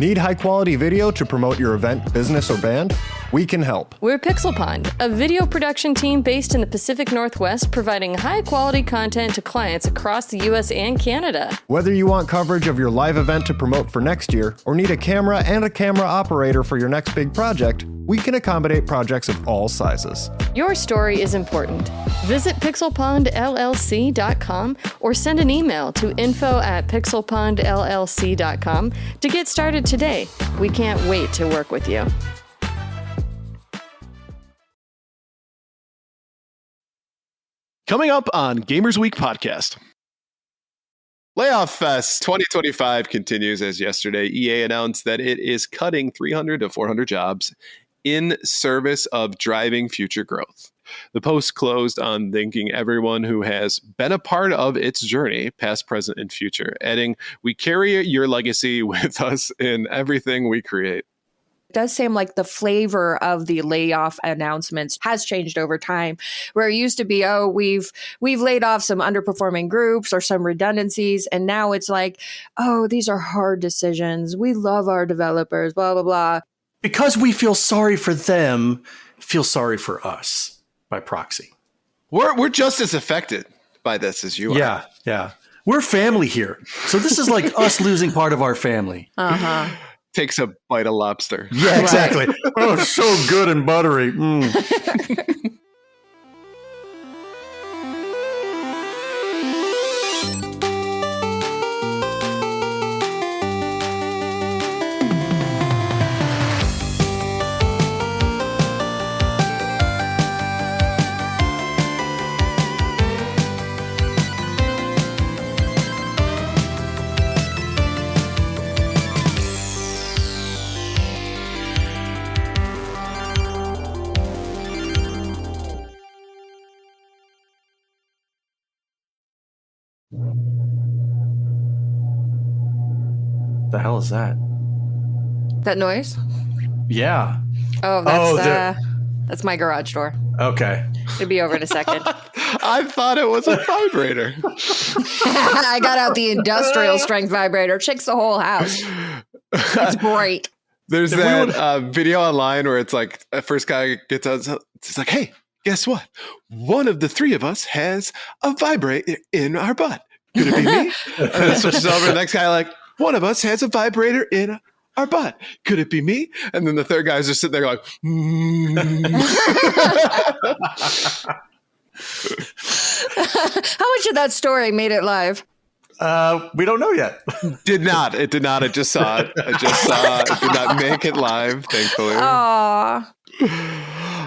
Need high-quality video to promote your event, business, or band? We can help. We're Pixel Pond, a video production team based in the Pacific Northwest, providing high-quality content to clients across the U.S. and Canada. Whether you want coverage of your live event to promote for next year, or need a camera and a camera operator for your next big project, we can accommodate projects of all sizes. Your story is important. Visit pixelpondllc.com or send an email to info@pixelpondllc.com to get started today. We can't wait to work with you. Coming up on Gamers Week podcast. Layoff Fest 2025 continues as yesterday. EA announced that it is cutting 300 to 400 jobs in service of driving future growth. The post closed on thanking everyone who has been a part of its journey, past, present, and future, adding, "We carry your legacy with us in everything we create." It does seem like the flavor of the layoff announcements has changed over time, where it used to be, oh, we've laid off some underperforming groups or some redundancies. And now it's like, oh, these are hard decisions. We love our developers, blah, blah, blah. Because we feel sorry for them, feel sorry for us by proxy. We're just as affected by this as you are. Yeah. We're family here. So this is like us losing part of our family. Uh-huh. Takes a bite of lobster. Yeah, exactly. Oh, so good and buttery. The hell is that? That noise? Yeah. Oh, that's my garage door. Okay. It'll be over in a second. I thought it was a vibrator. I got out the industrial strength vibrator. Shakes the whole house. It's great. There's that video online where it's like, the first guy gets out, it's like, hey, guess what? One of the three of us has a vibrator in our butt. Could it be me? And then it switches over. The next guy like, one of us has a vibrator in our butt. Could it be me? And then the third guy's just sitting there like, How much of that story made it live? We don't know yet. Did not. It did not. I just saw it. It did not make it live, thankfully. Aww.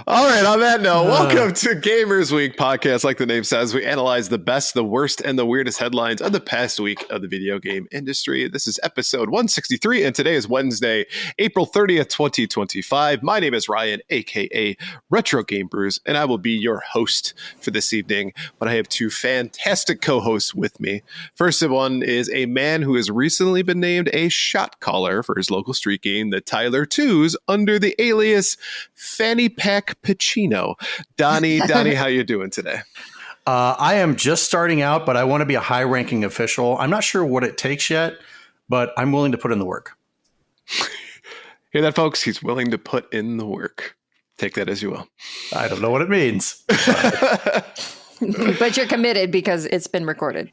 All right, on that note, welcome to Gamers Week podcast. Like the name says, we analyze the best, the worst, and the weirdest headlines of the past week of the video game industry. This is episode 163, and today is Wednesday, April 30th, 2025. My name is Ryan, aka retrogamebrews, and I will be your host for this evening. But I have two fantastic co-hosts with me. First one is a man who has recently been named a shot caller for his local street game, the Tyler 2s, under the alias Fanny Pack Pacino. Donnie, how you doing today? I am just starting out, but I want to be a high-ranking official. I'm not sure what it takes yet, but I'm willing to put in the work. Hear that, folks? He's willing to put in the work. Take that as you will. I don't know what it means. But you're committed because it's been recorded.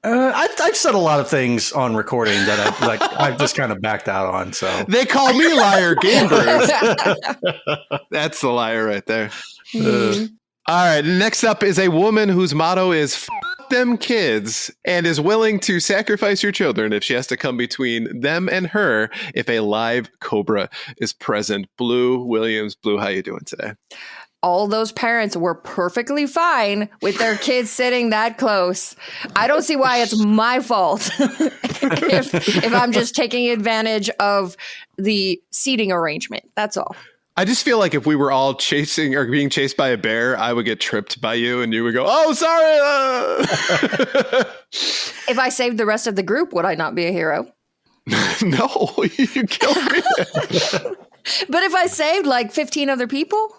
I've said a lot of things on recording that I've just kind of backed out on. So they call me liar, gamers. That's the liar right there. All right. Next up is a woman whose motto is "F them kids" and is willing to sacrifice your children if she has to come between them and her if a live cobra is present. Blue Williams. Blue, how you doing today? All those parents were perfectly fine with their kids sitting that close. I don't see why it's my fault if I'm just taking advantage of the seating arrangement. That's all. I just feel like if we were all chasing or being chased by a bear, I would get tripped by you and you would go, "Oh, sorry." If I saved the rest of the group, would I not be a hero? No, you killed me. But if I saved like 15 other people?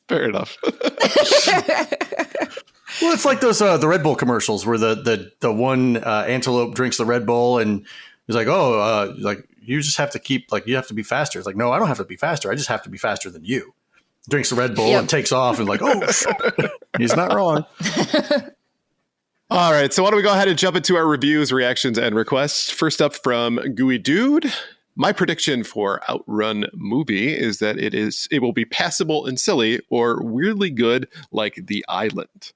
Fair enough. Well, it's like those the Red Bull commercials where the one antelope drinks the Red Bull and He's like, oh, like you just have to keep, like, you have to be faster. It's like, no, I don't have to be faster. I just have to be faster than you. Drinks a Red Bull and takes off and like, oh, he's not wrong. All right, so why don't we go ahead and jump into our reviews, reactions, and requests. First up from Gooey Dude. My prediction for Outrun movie is that it will be passable and silly or weirdly good like The Island.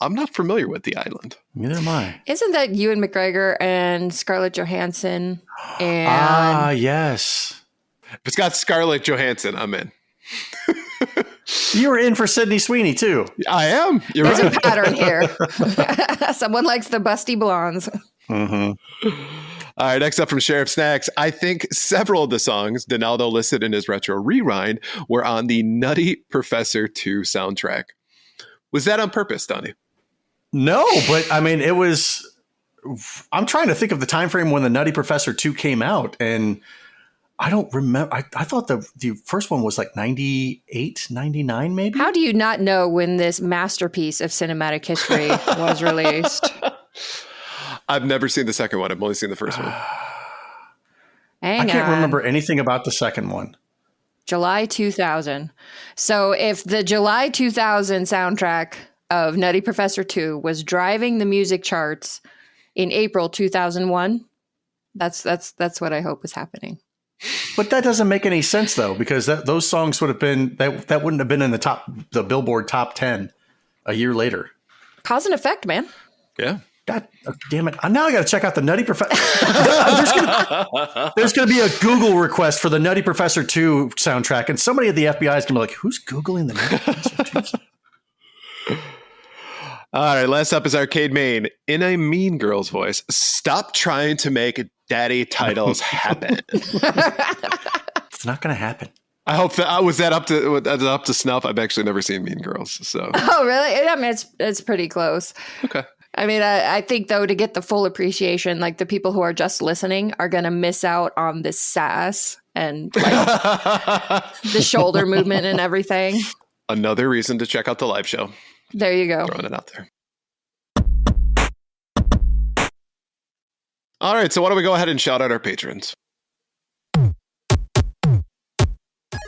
I'm not familiar with The Island. Neither am I. Isn't that Ewan McGregor and Scarlett Johansson? And Yes. If it's got Scarlett Johansson, I'm in. You were in for Sydney Sweeney, too. I am. You're there's right. a pattern here. Someone likes the busty blondes. Mm-hmm. All right, next up from Sheriff Snacks. I think several of the songs Donaldo listed in his retro rewind were on the Nutty Professor 2 soundtrack. Was that on purpose, Donnie? No, but I mean, it was. I'm trying to think of the time frame when the Nutty Professor 2 came out, and I don't remember. I thought the first one was like 98, 99, maybe. How do you not know when this masterpiece of cinematic history was released? I've never seen the second one. I've only seen the first one. Hang I can't on. remember anything about the second one. July 2000. So if the July 2000 soundtrack of Nutty Professor 2 was driving the music charts in April 2001, that's what I hope is happening. But that doesn't make any sense, though, because those songs would have been that wouldn't have been in the Billboard top 10 a year later. Cause and effect, man. Yeah. God damn it. Now I got to check out the Nutty Professor. There's going to be a Google request for the Nutty Professor 2 soundtrack, and somebody at the FBI is going to be like, who's Googling the Nutty Professor 2? All right, last up is Arcade Main. In a Mean Girls voice, stop trying to make daddy titles happen. It's not going to happen. I hope that was that up to snuff. I've actually never seen Mean Girls, so. Oh, really? I mean, it's pretty close. Okay. I mean, I think, though, to get the full appreciation, like the people who are just listening are going to miss out on the sass and like, the shoulder movement and everything. Another reason to check out the live show. There you go. Throwing it out there. All right, so why don't we go ahead and shout out our patrons?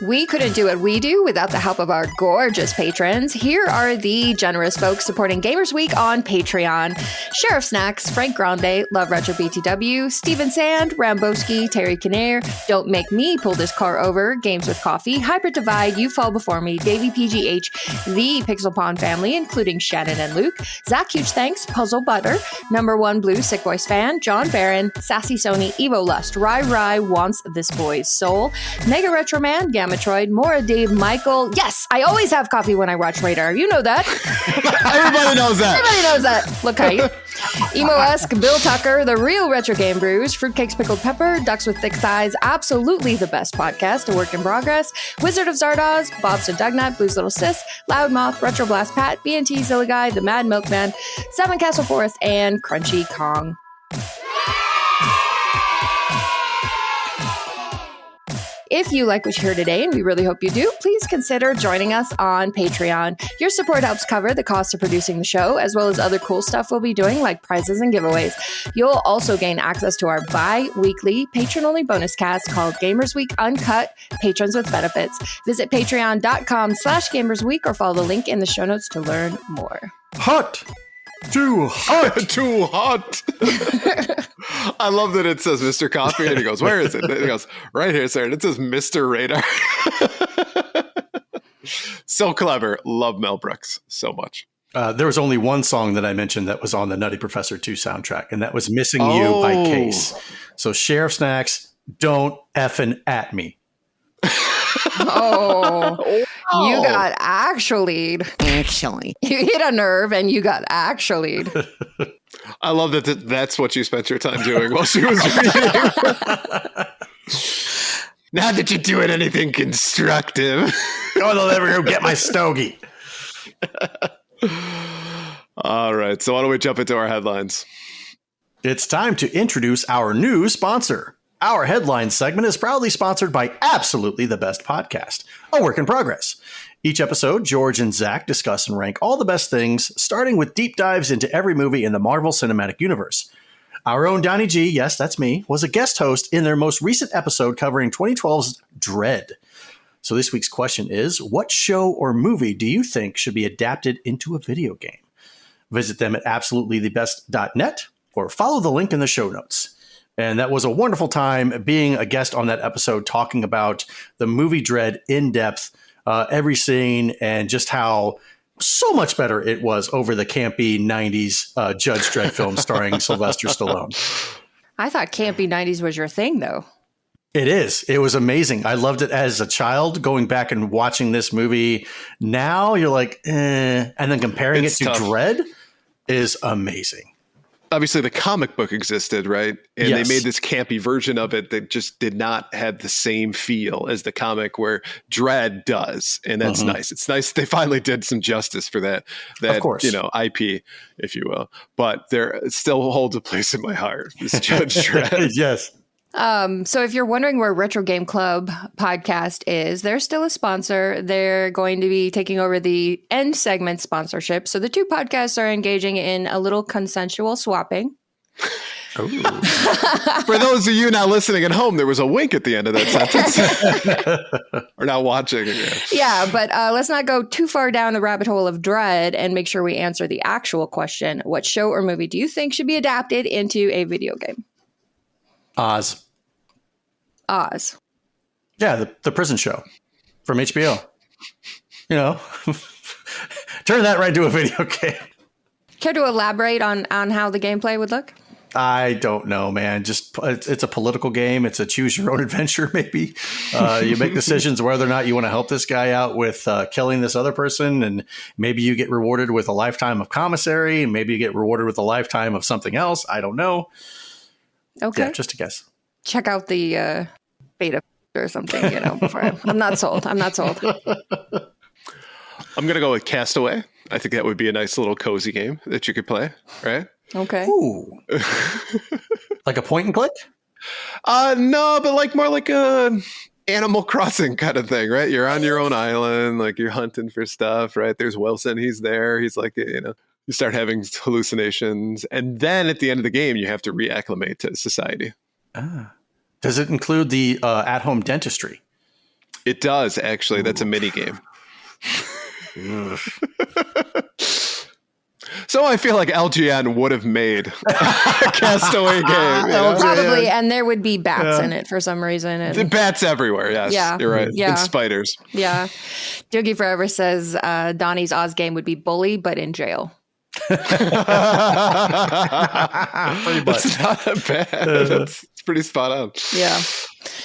We couldn't do what we do without the help of our gorgeous patrons. Here are the generous folks supporting Gamers Week on Patreon. Sheriff Snacks, Frank Grande, Love Retro BTW, Steven Sand, Ramboski, Terry Kinnair, Don't Make Me Pull This Car Over, Games with Coffee, Hybrid Divide, You Fall Before Me, Davey PGH, the Pixel Pawn family, including Shannon and Luke, Zach Huge Thanks, Puzzle Butter, Number One Blue Sick Voice Fan, John Barron, Sassy Sony, Evo Lust, Rai Wants This Boy's Soul, Mega Retro Man, Gamma Metroid, Mora Dave, Michael. Yes, I always have coffee when I watch Radar. You know that. Everybody knows that. Everybody knows that. Look, Emo-esque, Bill Tucker, The Real Retro Game Brews, Fruitcakes Pickled Pepper, Ducks with Thick Thighs, absolutely the best podcast, A Work in Progress, Wizard of Zardoz, Bob's and Dugnut, Blues Little Sis, Loud Moth, Retro Blast Pat, BNT Zilliguy, The Mad Milkman, Seven Castle Forest, and Crunchy Kong. If you like what you heard today, and we really hope you do, please consider joining us on Patreon. Your support helps cover the cost of producing the show, as well as other cool stuff we'll be doing, like prizes and giveaways. You'll also gain access to our bi-weekly patron-only bonus cast called Gamers Week Uncut, Patrons with Benefits. Visit patreon.com/gamersweek or follow the link in the show notes to learn more. Hot! Too hot! Too hot! I love that it says Mr. Coffee, and he goes, where is it? And he goes, right here, sir. And it says Mr. Radar. So clever. Love Mel Brooks so much. There was only one song that I mentioned that was on the Nutty Professor 2 soundtrack, and that was Missing You by Case. So Sheriff Snacks, don't effing at me. You got actually. You hit a nerve and you got actually. I love that that's what you spent your time doing while she was reading. Not that you're doing anything constructive. I'll never go get my stogie. All right, so why don't we jump into our headlines? It's time to introduce our new sponsor. Our headline segment is proudly sponsored by absolutely the best podcast, A Work in Progress. Each episode, George and Zach discuss and rank all the best things, starting with deep dives into every movie in the Marvel Cinematic Universe. Our own Donnie G, yes, that's me, was a guest host in their most recent episode covering 2012's Dread. So this week's question is, what show or movie do you think should be adapted into a video game? Visit them at absolutelythebest.net or follow the link in the show notes. And that was a wonderful time being a guest on that episode, talking about the movie Dread in depth, every scene, and just how so much better it was over the campy 90s Judge Dredd film starring Sylvester Stallone. I thought campy 90s was your thing, though. It is. It was amazing. I loved it as a child. Going back and watching this movie now, you're like, eh. And then comparing it to Dread is amazing. Obviously, the comic book existed, right? And Yes. they made this campy version of it that just did not have the same feel as the comic where Dread does. And that's nice. It's nice they finally did some justice for that Of course. IP, if you will. But it still holds a place in my heart. This Judge Dredd. Yes. So if you're wondering where Retro Game Club podcast is, they're still a sponsor. They're going to be taking over the end segment sponsorship. So the two podcasts are engaging in a little consensual swapping. For those of you not listening at home, there was a wink at the end of that sentence. Or not watching. Yeah, but let's not go too far down the rabbit hole of Dread and make sure we answer the actual question. What show or movie do you think should be adapted into a video game? Oz. Yeah, the prison show from HBO. You know, turn that right into a video game. Care to elaborate on how the gameplay would look? I don't know, man. Just it's a political game. It's a choose your own adventure. Maybe you make decisions whether or not you want to help this guy out with killing this other person, and maybe you get rewarded with a lifetime of commissary, and maybe you get rewarded with a lifetime of something else. I don't know. Okay, Yeah, just a guess. Check out the beta or something. Before I'm not sold. I'm gonna go with Castaway. I think that would be a nice little cozy game that you could play, right? Okay. Ooh. Like a point and click? No, but more like a Animal Crossing kind of thing, right? You're on your own island, like you're hunting for stuff, right? There's Wilson, he's there. He's like, you start having hallucinations. And then at the end of the game, you have to reacclimate to society. Does it include the at-home dentistry? It does, actually. That's a mini game. So I feel like LGN would have made a Castaway game. Probably, and there would be bats in it for some reason. And The bats everywhere, yes. Yeah. You're right. Yeah. And spiders. yeah, Doogie Forever says Donnie's Oz game would be Bully, but in jail. Pretty much. That's not bad. It's pretty spot on. Yeah.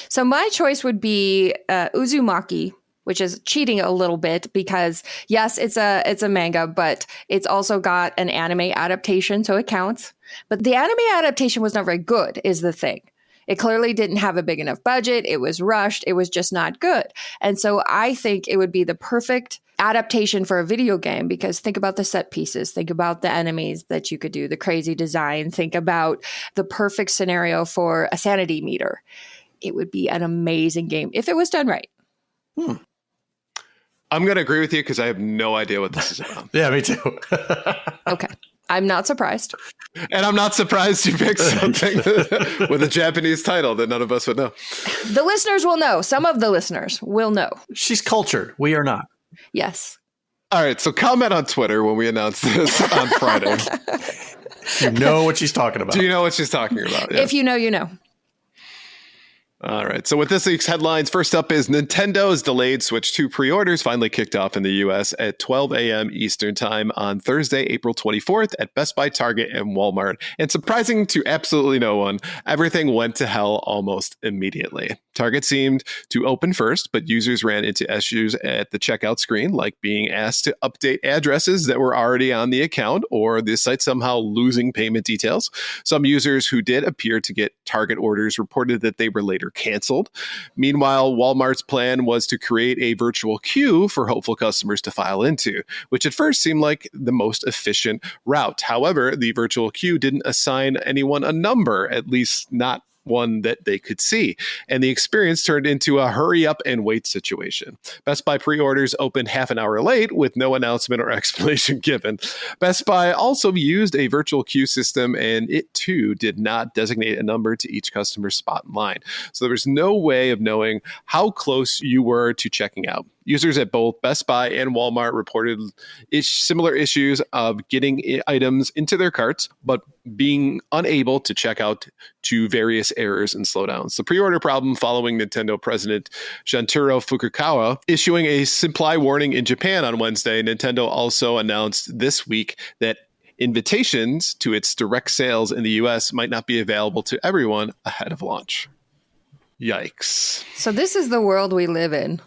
So my choice would be Uzumaki, which is cheating a little bit because yes, it's a manga, but it's also got an anime adaptation, so it counts. But the anime adaptation was not very good, is the thing. It clearly didn't have a big enough budget. It was rushed. It was just not good. And so I think it would be the perfect adaptation for a video game because think about the set pieces, think about the enemies that you could do, the crazy design, think about the perfect scenario for a sanity meter. It would be an amazing game if it was done right. I'm going to agree with you because I have no idea what this is about. Yeah, me too. Okay. I'm not surprised. And I'm not surprised you picked something with a Japanese title that none of us would know. The listeners will know. Some of the listeners will know. She's cultured. We are not. Yes. All right. So comment on Twitter when we announce this on Friday. You know what she's talking about. Do you know what she's talking about? Yeah. If you know, you know. All right. So with this week's headlines, first up is Nintendo's delayed Switch 2 pre-orders finally kicked off in the U.S. at 12 a.m. Eastern Time on Thursday, April 24th at Best Buy, Target, and Walmart. And surprising to absolutely no one, everything went to hell almost immediately. Target seemed to open first, but users ran into issues at the checkout screen, like being asked to update addresses that were already on the account or the site somehow losing payment details. Some users who did appear to get Target orders reported that they were later canceled. Meanwhile, Walmart's plan was to create a virtual queue for hopeful customers to file into, which at first seemed like the most efficient route. However, the virtual queue didn't assign anyone a number, at least not one that they could see. And the experience turned into a hurry up and wait situation. Best Buy pre-orders opened half an hour late with no announcement or explanation given. Best Buy also used a virtual queue system, and it too did not designate a number to each customer's spot in line. So there was no way of knowing how close you were to checking out. Users at both Best Buy and Walmart reported similar issues of getting items into their carts, but being unable to check out to various errors and slowdowns. The pre-order problem following Nintendo President Shuntaro Furukawa issuing a supply warning in Japan on Wednesday. Nintendo also announced this week that invitations to its direct sales in the US might not be available to everyone ahead of launch. Yikes. So this is the world we live in.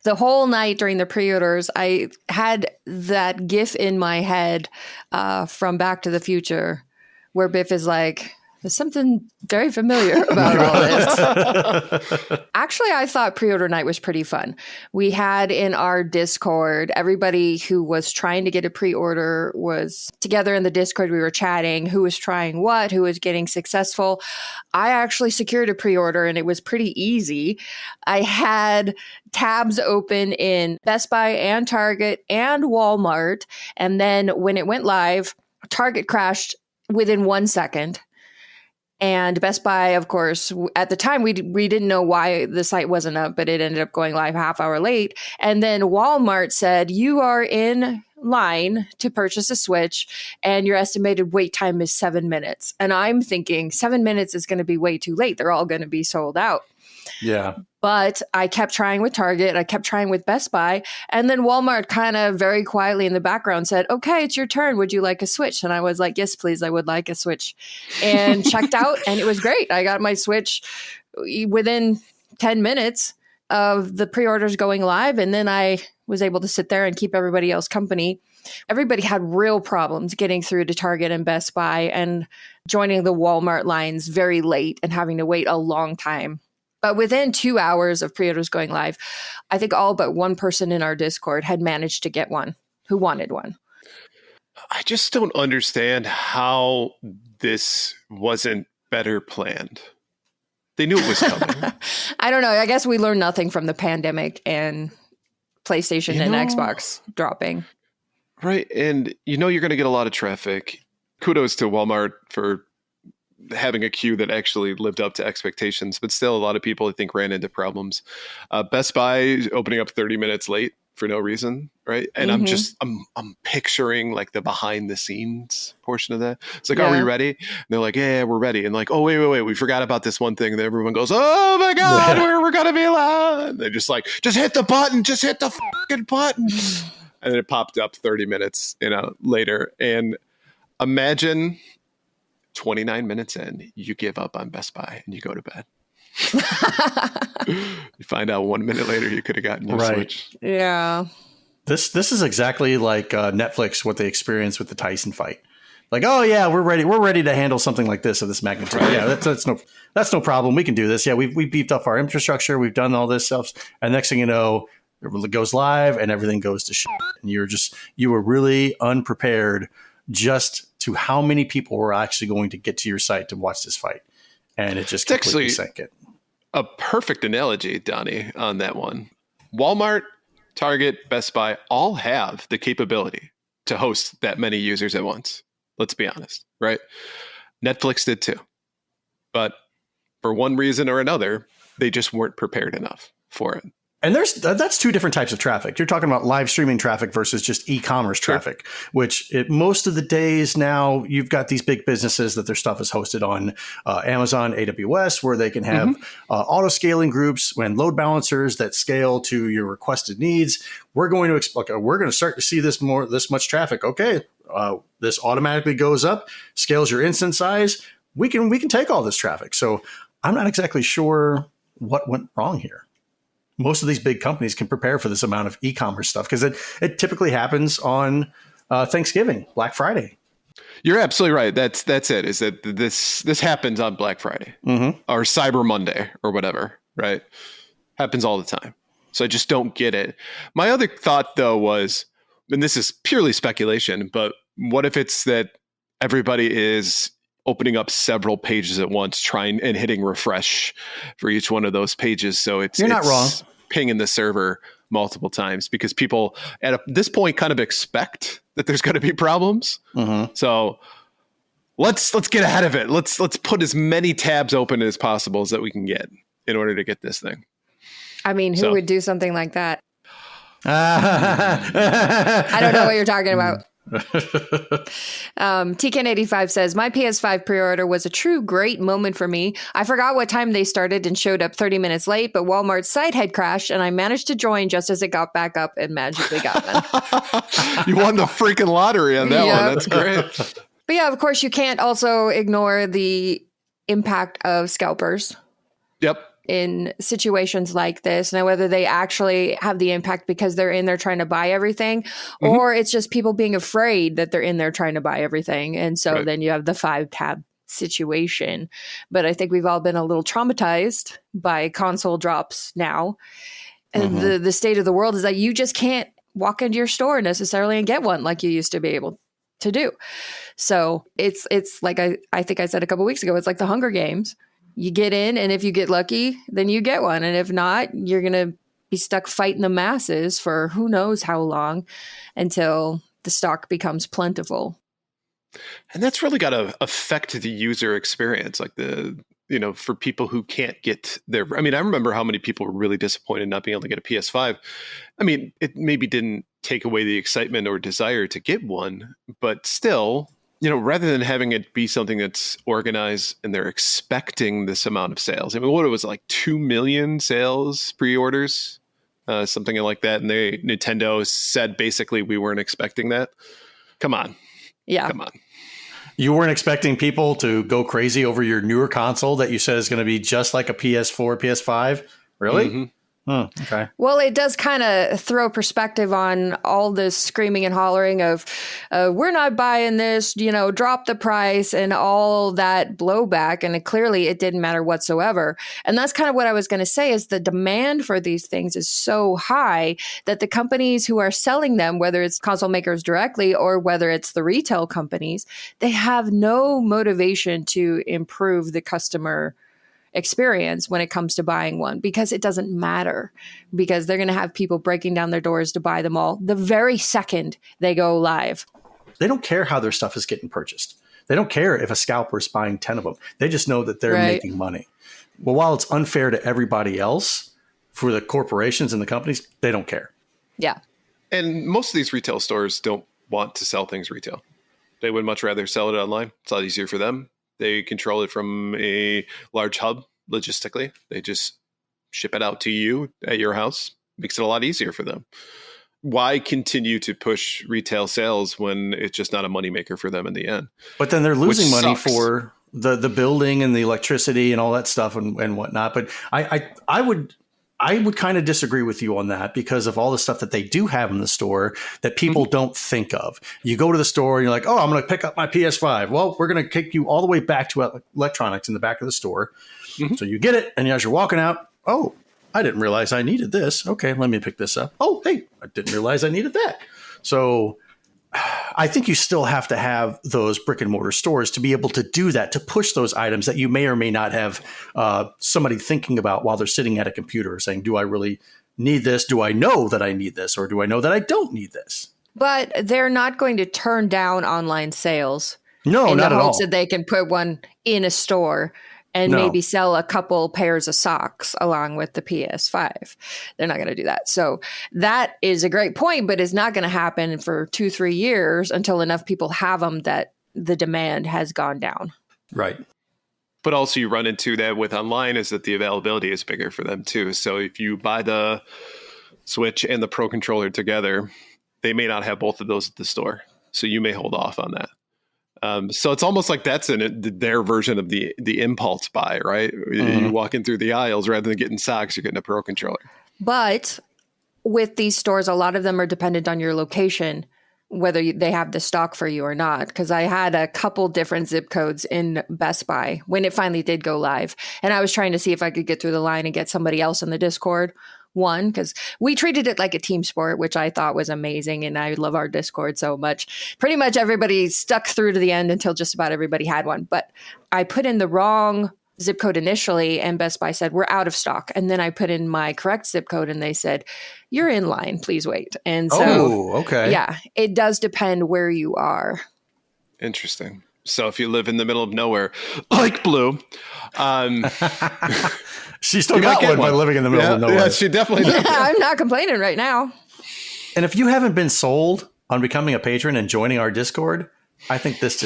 The whole night during the pre-orders, I had that GIF in my head from Back to the Future where Biff is like, there's something very familiar about all this. Actually, I thought pre-order night was pretty fun. We had in our Discord, everybody who was trying to get a pre-order was together in the Discord. We were chatting who was trying what, who was getting successful. I actually secured a pre-order and it was pretty easy. I had tabs open in Best Buy and Target and Walmart. And then when it went live, Target crashed within 1 second. And Best Buy, of course, at the time, we didn't know why the site wasn't up, but it ended up going live half hour late. And then Walmart said, you are in line to purchase a Switch and your estimated wait time is 7 minutes. And I'm thinking 7 minutes is going to be way too late. They're all going to be sold out. Yeah. But I kept trying with Target. I kept trying with Best Buy. And then Walmart kind of very quietly in the background said, okay, it's your turn. Would you like a Switch? And I was like, yes, please. I would like a Switch. And checked out. And it was great. I got my Switch within 10 minutes of the pre-orders going live. And then I was able to sit there and keep everybody else company. Everybody had real problems getting through to Target and Best Buy and joining the Walmart lines very late and having to wait a long time. But within 2 hours of pre-orders going live, I think all but one person in our Discord had managed to get one who wanted one. I just don't understand how this wasn't better planned. They knew it was coming. I don't know. I guess we learned nothing from the pandemic and PlayStation and Xbox dropping. Right. And you're going to get a lot of traffic. Kudos to Walmart for having a queue that actually lived up to expectations, but still a lot of people I think ran into problems. Best Buy opening up 30 minutes late for no reason, right? And I'm picturing like the behind the scenes portion of that. It's like, are we ready? And they're like, yeah, we're ready. And like, oh, wait, we forgot about this one thing. And then everyone goes, oh my God, we're gonna be loud. And they're just like, just hit the button, just hit the fucking button. And then it popped up 30 minutes, later. And imagine 29 minutes in, you give up on Best Buy and you go to bed. You find out 1 minute later you could have gotten your Switch. Yeah. This is exactly like Netflix, what they experienced with the Tyson fight. Like, oh yeah, we're ready. We're ready to handle something like this of this magnitude. Right. Yeah, that's no problem. We can do this. Yeah, we beefed up our infrastructure. We've done all this stuff. And next thing you know, it goes live and everything goes to shit. And you were really unprepared just to how many people were actually going to get to your site to watch this fight. And it just completely sank it. A perfect analogy, Donnie, on that one. Walmart, Target, Best Buy all have the capability to host that many users at once. Let's be honest, right? Netflix did too. But for one reason or another, they just weren't prepared enough for it. And that's two different types of traffic. You're talking about live streaming traffic versus just e-commerce traffic, which most of the days now you've got these big businesses that their stuff is hosted on Amazon, AWS, where they can have auto scaling groups and load balancers that scale to your requested needs. We're going to start to see this much traffic. Okay, this automatically goes up, scales your instance size. We can take all this traffic. So I'm not exactly sure what went wrong here. Most of these big companies can prepare for this amount of e-commerce stuff because it typically happens on Thanksgiving, Black Friday. You're absolutely right. That's it. Is that this happens on Black Friday or Cyber Monday or whatever, right? Happens all the time. So I just don't get it. My other thought though was, and this is purely speculation, but what if it's that everybody is opening up several pages at once, trying and hitting refresh for each one of those pages. So You're not wrong. Pinging the server multiple times because people at this point kind of expect that there's going to be problems. So let's get ahead of it. Let's put as many tabs open as possible as that we can get in order to get this thing. I mean, who would do something like that? I don't know what you're talking about. TK85 says, my PS5 pre-order was a true great moment for me. I forgot what time they started and showed up 30 minutes late, but Walmart's site had crashed and I managed to join just as it got back up and magically got them. You won the freaking lottery on that one. That's great. But yeah, of course, you can't also ignore the impact of scalpers. Yep. In situations like this. Now, whether they actually have the impact because they're in there trying to buy everything, or it's just people being afraid that they're in there trying to buy everything. And so then you have the 5-tab situation. But I think we've all been a little traumatized by console drops now. And the state of the world is that you just can't walk into your store necessarily and get one like you used to be able to do. So it's like I think I said a couple weeks ago, it's like the Hunger Games. You get in, and if you get lucky, then you get one. And if not, you're going to be stuck fighting the masses for who knows how long until the stock becomes plentiful. And that's really got to affect the user experience, like for people who can't get their, I mean, I remember how many people were really disappointed not being able to get a PS5. I mean, it maybe didn't take away the excitement or desire to get one, but still, rather than having it be something that's organized and they're expecting this amount of sales. I mean, what it was like 2 million sales pre-orders, something like that. And Nintendo said basically we weren't expecting that. Come on. Yeah. Come on. You weren't expecting people to go crazy over your newer console that you said is going to be just like a PS4, PS5? Really? Okay. Well, it does kind of throw perspective on all this screaming and hollering of, we're not buying this, drop the price and all that blowback. And clearly it didn't matter whatsoever. And that's kind of what I was going to say is the demand for these things is so high that the companies who are selling them, whether it's console makers directly or whether it's the retail companies, they have no motivation to improve the customer experience when it comes to buying one because it doesn't matter because they're going to have people breaking down their doors to buy them all the very second they go live. They don't care how their stuff is getting purchased. They don't care if a scalper is buying 10 of them. They just know that they're making money. Well, while it's unfair to everybody else, for the corporations and the companies, they don't care. Yeah. And most of these retail stores don't want to sell things retail. They would much rather sell it online. It's a lot easier for them. They control it from a large hub logistically. They just ship it out to you at your house. Makes it a lot easier for them. Why continue to push retail sales when it's just not a moneymaker for them in the end? But then they're losing money for the building and the electricity and all that stuff and whatnot. But I would kind of disagree with you on that because of all the stuff that they do have in the store that people don't think of. You go to the store and you're like, oh, I'm going to pick up my PS5. Well, we're going to kick you all the way back to electronics in the back of the store. So you get it. And as you're walking out, oh, I didn't realize I needed this. Okay, let me pick this up. Oh, hey, I didn't realize I needed that. So I think you still have to have those brick and mortar stores to be able to do that, to push those items that you may or may not have somebody thinking about while they're sitting at a computer saying, do I really need this? Do I know that I need this? Or do I know that I don't need this? But they're not going to turn down online sales. No, in not the at all. hopes that they can put one in a store and maybe sell a couple pairs of socks along with the PS5. They're not going to do that. So that is a great point, but it's not going to happen for 2-3 years until enough people have them that the demand has gone down. Right. But also you run into that with online is that the availability is bigger for them too. So if you buy the Switch and the Pro Controller together, they may not have both of those at the store. So you may hold off on that. So it's almost like that's their version of the impulse buy, right? You walk in through the aisles rather than getting socks, you're getting a Pro Controller. But with these stores, a lot of them are dependent on your location, whether they have the stock for you or not. Because I had a couple different zip codes in Best Buy when it finally did go live. And I was trying to see if I could get through the line and get somebody else in the Discord. one, because we treated it like a team sport, which I thought was amazing. And I love our Discord so much. Pretty much everybody stuck through to the end until just about everybody had one. But I put in the wrong zip code initially, and Best Buy said, we're out of stock. And then I put in my correct zip code and they said, you're in line, please wait. And so, okay. Yeah, it does depend where you are. Interesting. So if you live in the middle of nowhere, like Blue, she still got one by living in the middle of nowhere. Yeah, she definitely does. I'm not complaining right now. And if you haven't been sold on becoming a patron and joining our Discord, I think this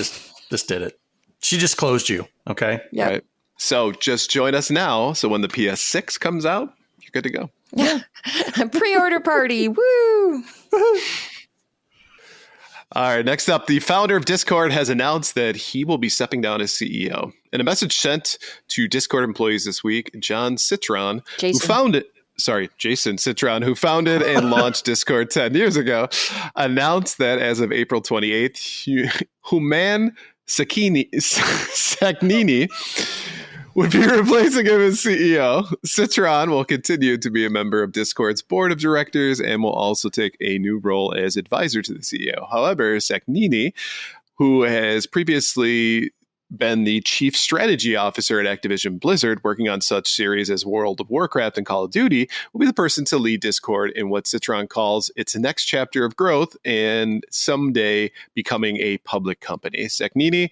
did it. She just closed you. Okay. Yeah. Right. So just join us now. So when the PS6 comes out, you're good to go. Yeah. Pre-order party. Woo. All right. Next up, the founder of Discord has announced that he will be stepping down as CEO. In a message sent to Discord employees this week, Jason Citron, who founded and launched Discord 10 years ago, announced that as of April 28th, Human Sagnini would be replacing him as CEO. Citron will continue to be a member of Discord's board of directors and will also take a new role as advisor to the CEO. However, Sagnini, who has previously been the chief strategy officer at Activision Blizzard, working on such series as World of Warcraft and Call of Duty, will be the person to lead Discord in what Citron calls its next chapter of growth and someday becoming a public company. Sagnini,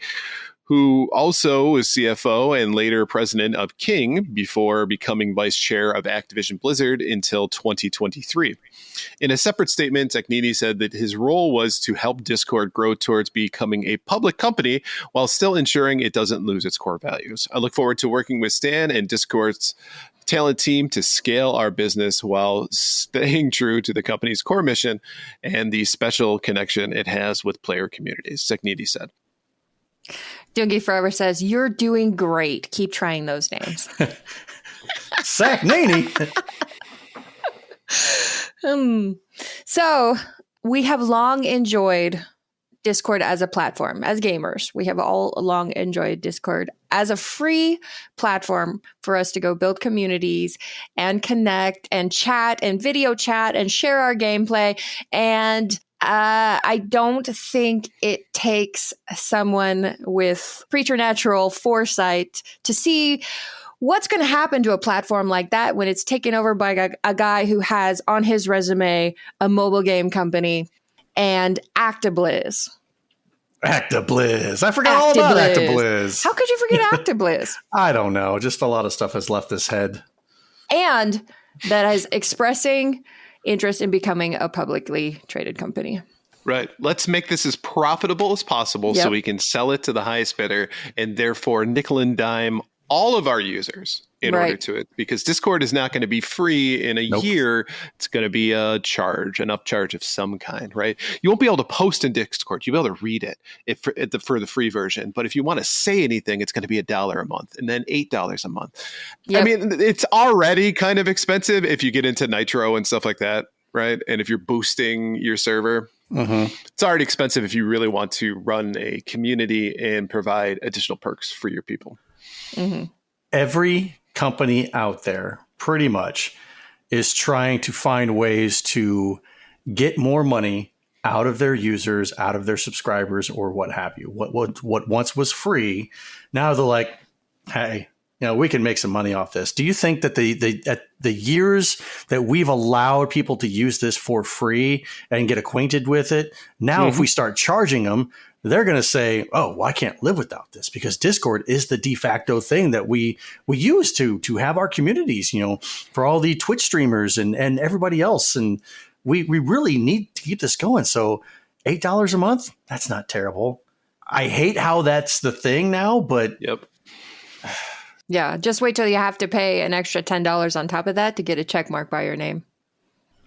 who also was CFO and later president of King before becoming vice chair of Activision Blizzard until 2023. In a separate statement, Sagnini said that his role was to help Discord grow towards becoming a public company while still ensuring it doesn't lose its core values. I look forward to working with Stan and Discord's talent team to scale our business while staying true to the company's core mission and the special connection it has with player communities, Sagnini said. Doogie Forever says, you're doing great. Keep trying those names. Sagnini. So we have long enjoyed Discord as a platform. As gamers, we have all long enjoyed Discord as a free platform for us to go build communities and connect and chat and video chat and share our gameplay. And I don't think it takes someone with preternatural foresight to see what's going to happen to a platform like that when it's taken over by a guy who has on his resume a mobile game company and ActiBliz. ActiBliz. I forgot all about ActiBliz. How could you forget ActiBliz? I don't know. Just a lot of stuff has left this head. And that is expressing interest in becoming a publicly traded company. Right. Let's make this as profitable as possible so we can sell it to the highest bidder and therefore nickel and dime all of our users in order to it, because Discord is not going to be free in a year. It's going to be a charge, an upcharge of some kind, right? You won't be able to post in Discord. You'll be able to read it for the free version. But if you want to say anything, it's going to be $1 a month and then $8 a month. Yep. I mean, it's already kind of expensive if you get into Nitro and stuff like that, right? And if you're boosting your server, it's already expensive if you really want to run a community and provide additional perks for your people. Every company out there pretty much is trying to find ways to get more money out of their users, out of their subscribers, or what have you. What once was free, now they're like, hey, we can make some money off this. Do you think that the years that we've allowed people to use this for free and get acquainted with it, now if we start charging them, they're going to say, oh, well, I can't live without this, because Discord is the de facto thing that we use to have our communities, for all the Twitch streamers and everybody else. And we really need to keep this going. So $8 a month, that's not terrible. I hate how that's the thing now, but yeah, just wait till you have to pay an extra $10 on top of that to get a check mark by your name.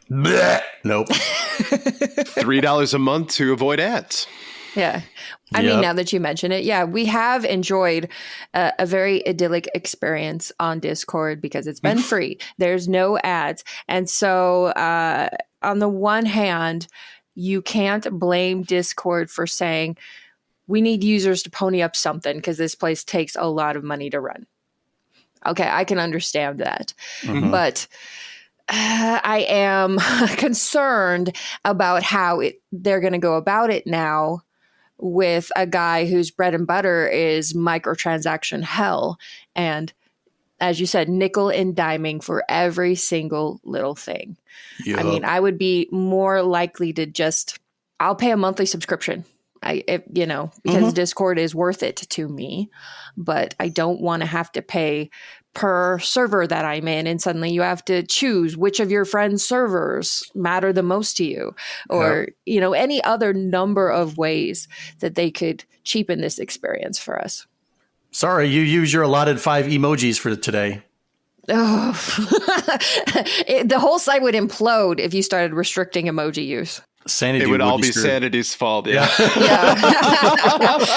Blech. Nope. $3 a month to avoid ads. Yeah. I mean, now that you mention it, we have enjoyed a very idyllic experience on Discord because it's been free. There's no ads. And so on the one hand, you can't blame Discord for saying, we need users to pony up something because this place takes a lot of money to run. Okay, I can understand that. But I am concerned about how they're going to go about it now with a guy whose bread and butter is microtransaction hell. And as you said, nickel and diming for every single little thing. Yep. I mean, I would be more likely to I'll pay a monthly subscription. Because Discord is worth it to me, but I don't want to have to pay per server that I'm in. And suddenly you have to choose which of your friends' servers matter the most to you, or, any other number of ways that they could cheapen this experience for us. Sorry, you use your allotted 5 emojis for today. Oh, the whole site would implode if you started restricting emoji use. Sanity it would all be screwed. Sanity's fault. Yeah.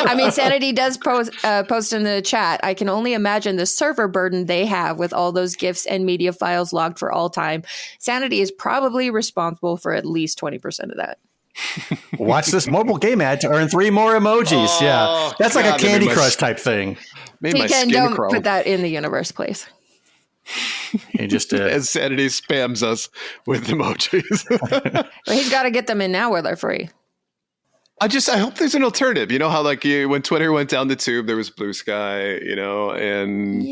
I mean, Sanity does post in the chat. I can only imagine the server burden they have with all those GIFs and media files logged for all time. Sanity is probably responsible for at least 20% of that. Watch this mobile game ad to earn 3 more emojis. Yeah. That's like a Candy Crush type thing. Made my Ken, skin don't crawl. put that in the universe, please. He just did. As Sanity spams us with emojis. Well, he's got to get them in now where they're free. I hope there's an alternative. You know how when Twitter went down the tube, there was Blue Sky, and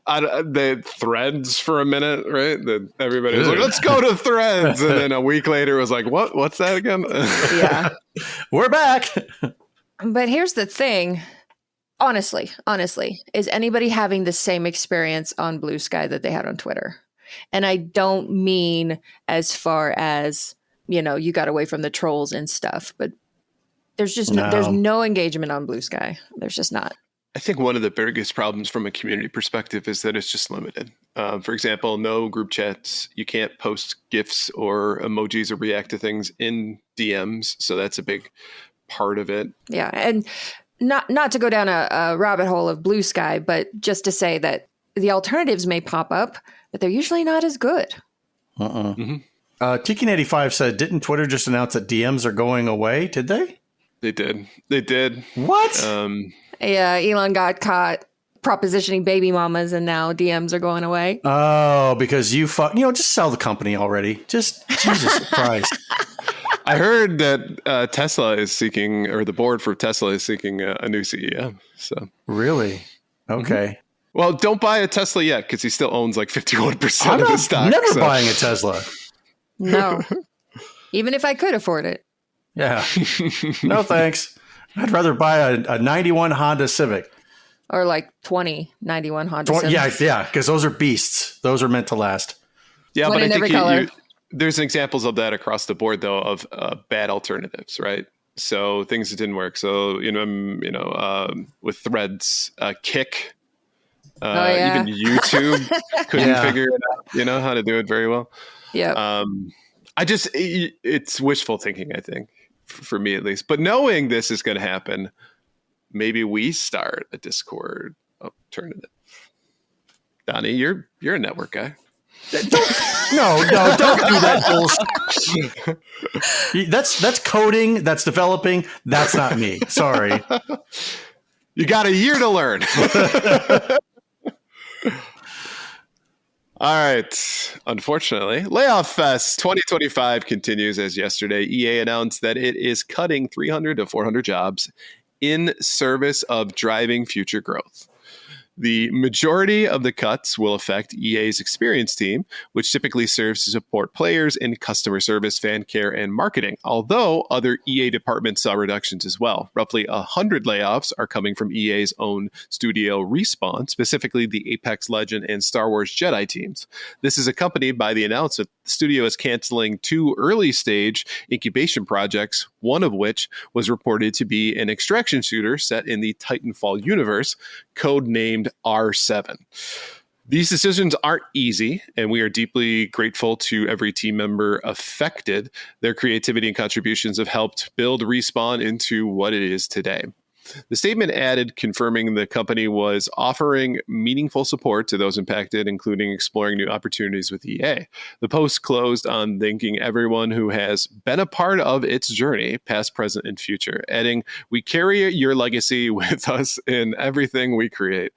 the Threads for a minute, right? Everybody was like, let's go to Threads. And then a week later it was like, what's that again? Yeah. We're back. But here's the thing. Honestly, is anybody having the same experience on Blue Sky that they had on Twitter? And I don't mean as far as, you got away from the trolls and stuff, but there's just there's no engagement on Blue Sky. There's just not. I think one of the biggest problems from a community perspective is that it's just limited. For example, no group chats. You can't post GIFs or emojis or react to things in DMs. So that's a big part of it. Yeah. And not to go down a rabbit hole of Blue Sky, but just to say that the alternatives may pop up, but they're usually not as good. Tiki85 said, didn't Twitter just announce that DMs are going away? Did they? They did. What? Yeah, Elon got caught propositioning baby mamas, and now DMs are going away. Oh, because just sell the company already. Just Jesus Christ. I heard that Tesla is seeking, or the board for Tesla is seeking a new CEO. So really? Okay. Well, don't buy a Tesla yet because he still owns like 51% of the stock. I'm never buying a Tesla. No. Even if I could afford it. Yeah. No, thanks. I'd rather buy a 91 Honda Civic. Or like 91 Honda Civic. Yeah, because those are beasts. Those are meant to last. Yeah, One but I in every think color. there's examples of that across the board, though, of bad alternatives, right? So things that didn't work. So, with Threads, Kick, even YouTube couldn't figure it out, how to do it very well. Yeah. It's wishful thinking, I think, for me at least. But knowing this is going to happen, maybe we start a Discord alternative. Donnie, you're a network guy. No, don't do that bullshit. That's coding. That's developing. That's not me. Sorry. You got a year to learn. All right. Unfortunately, Layoff Fest 2025 continues as yesterday. EA announced that it is cutting 300 to 400 jobs in service of driving future growth. The majority of the cuts will affect EA's experience team, which typically serves to support players in customer service, fan care, and marketing, although other EA departments saw reductions as well. Roughly 100 layoffs are coming from EA's own studio Respawn, specifically the Apex Legend and Star Wars Jedi teams. This is accompanied by the announcement the studio is canceling 2 early-stage incubation projects, one of which was reported to be an extraction shooter set in the Titanfall universe, codenamed R7. These decisions aren't easy, and we are deeply grateful to every team member affected. Their creativity and contributions have helped build Respawn into what it is today. The statement added, confirming the company was offering meaningful support to those impacted, including exploring new opportunities with EA. The post closed on thanking everyone who has been a part of its journey, past, present, and future, adding, "We carry your legacy with us in everything we create."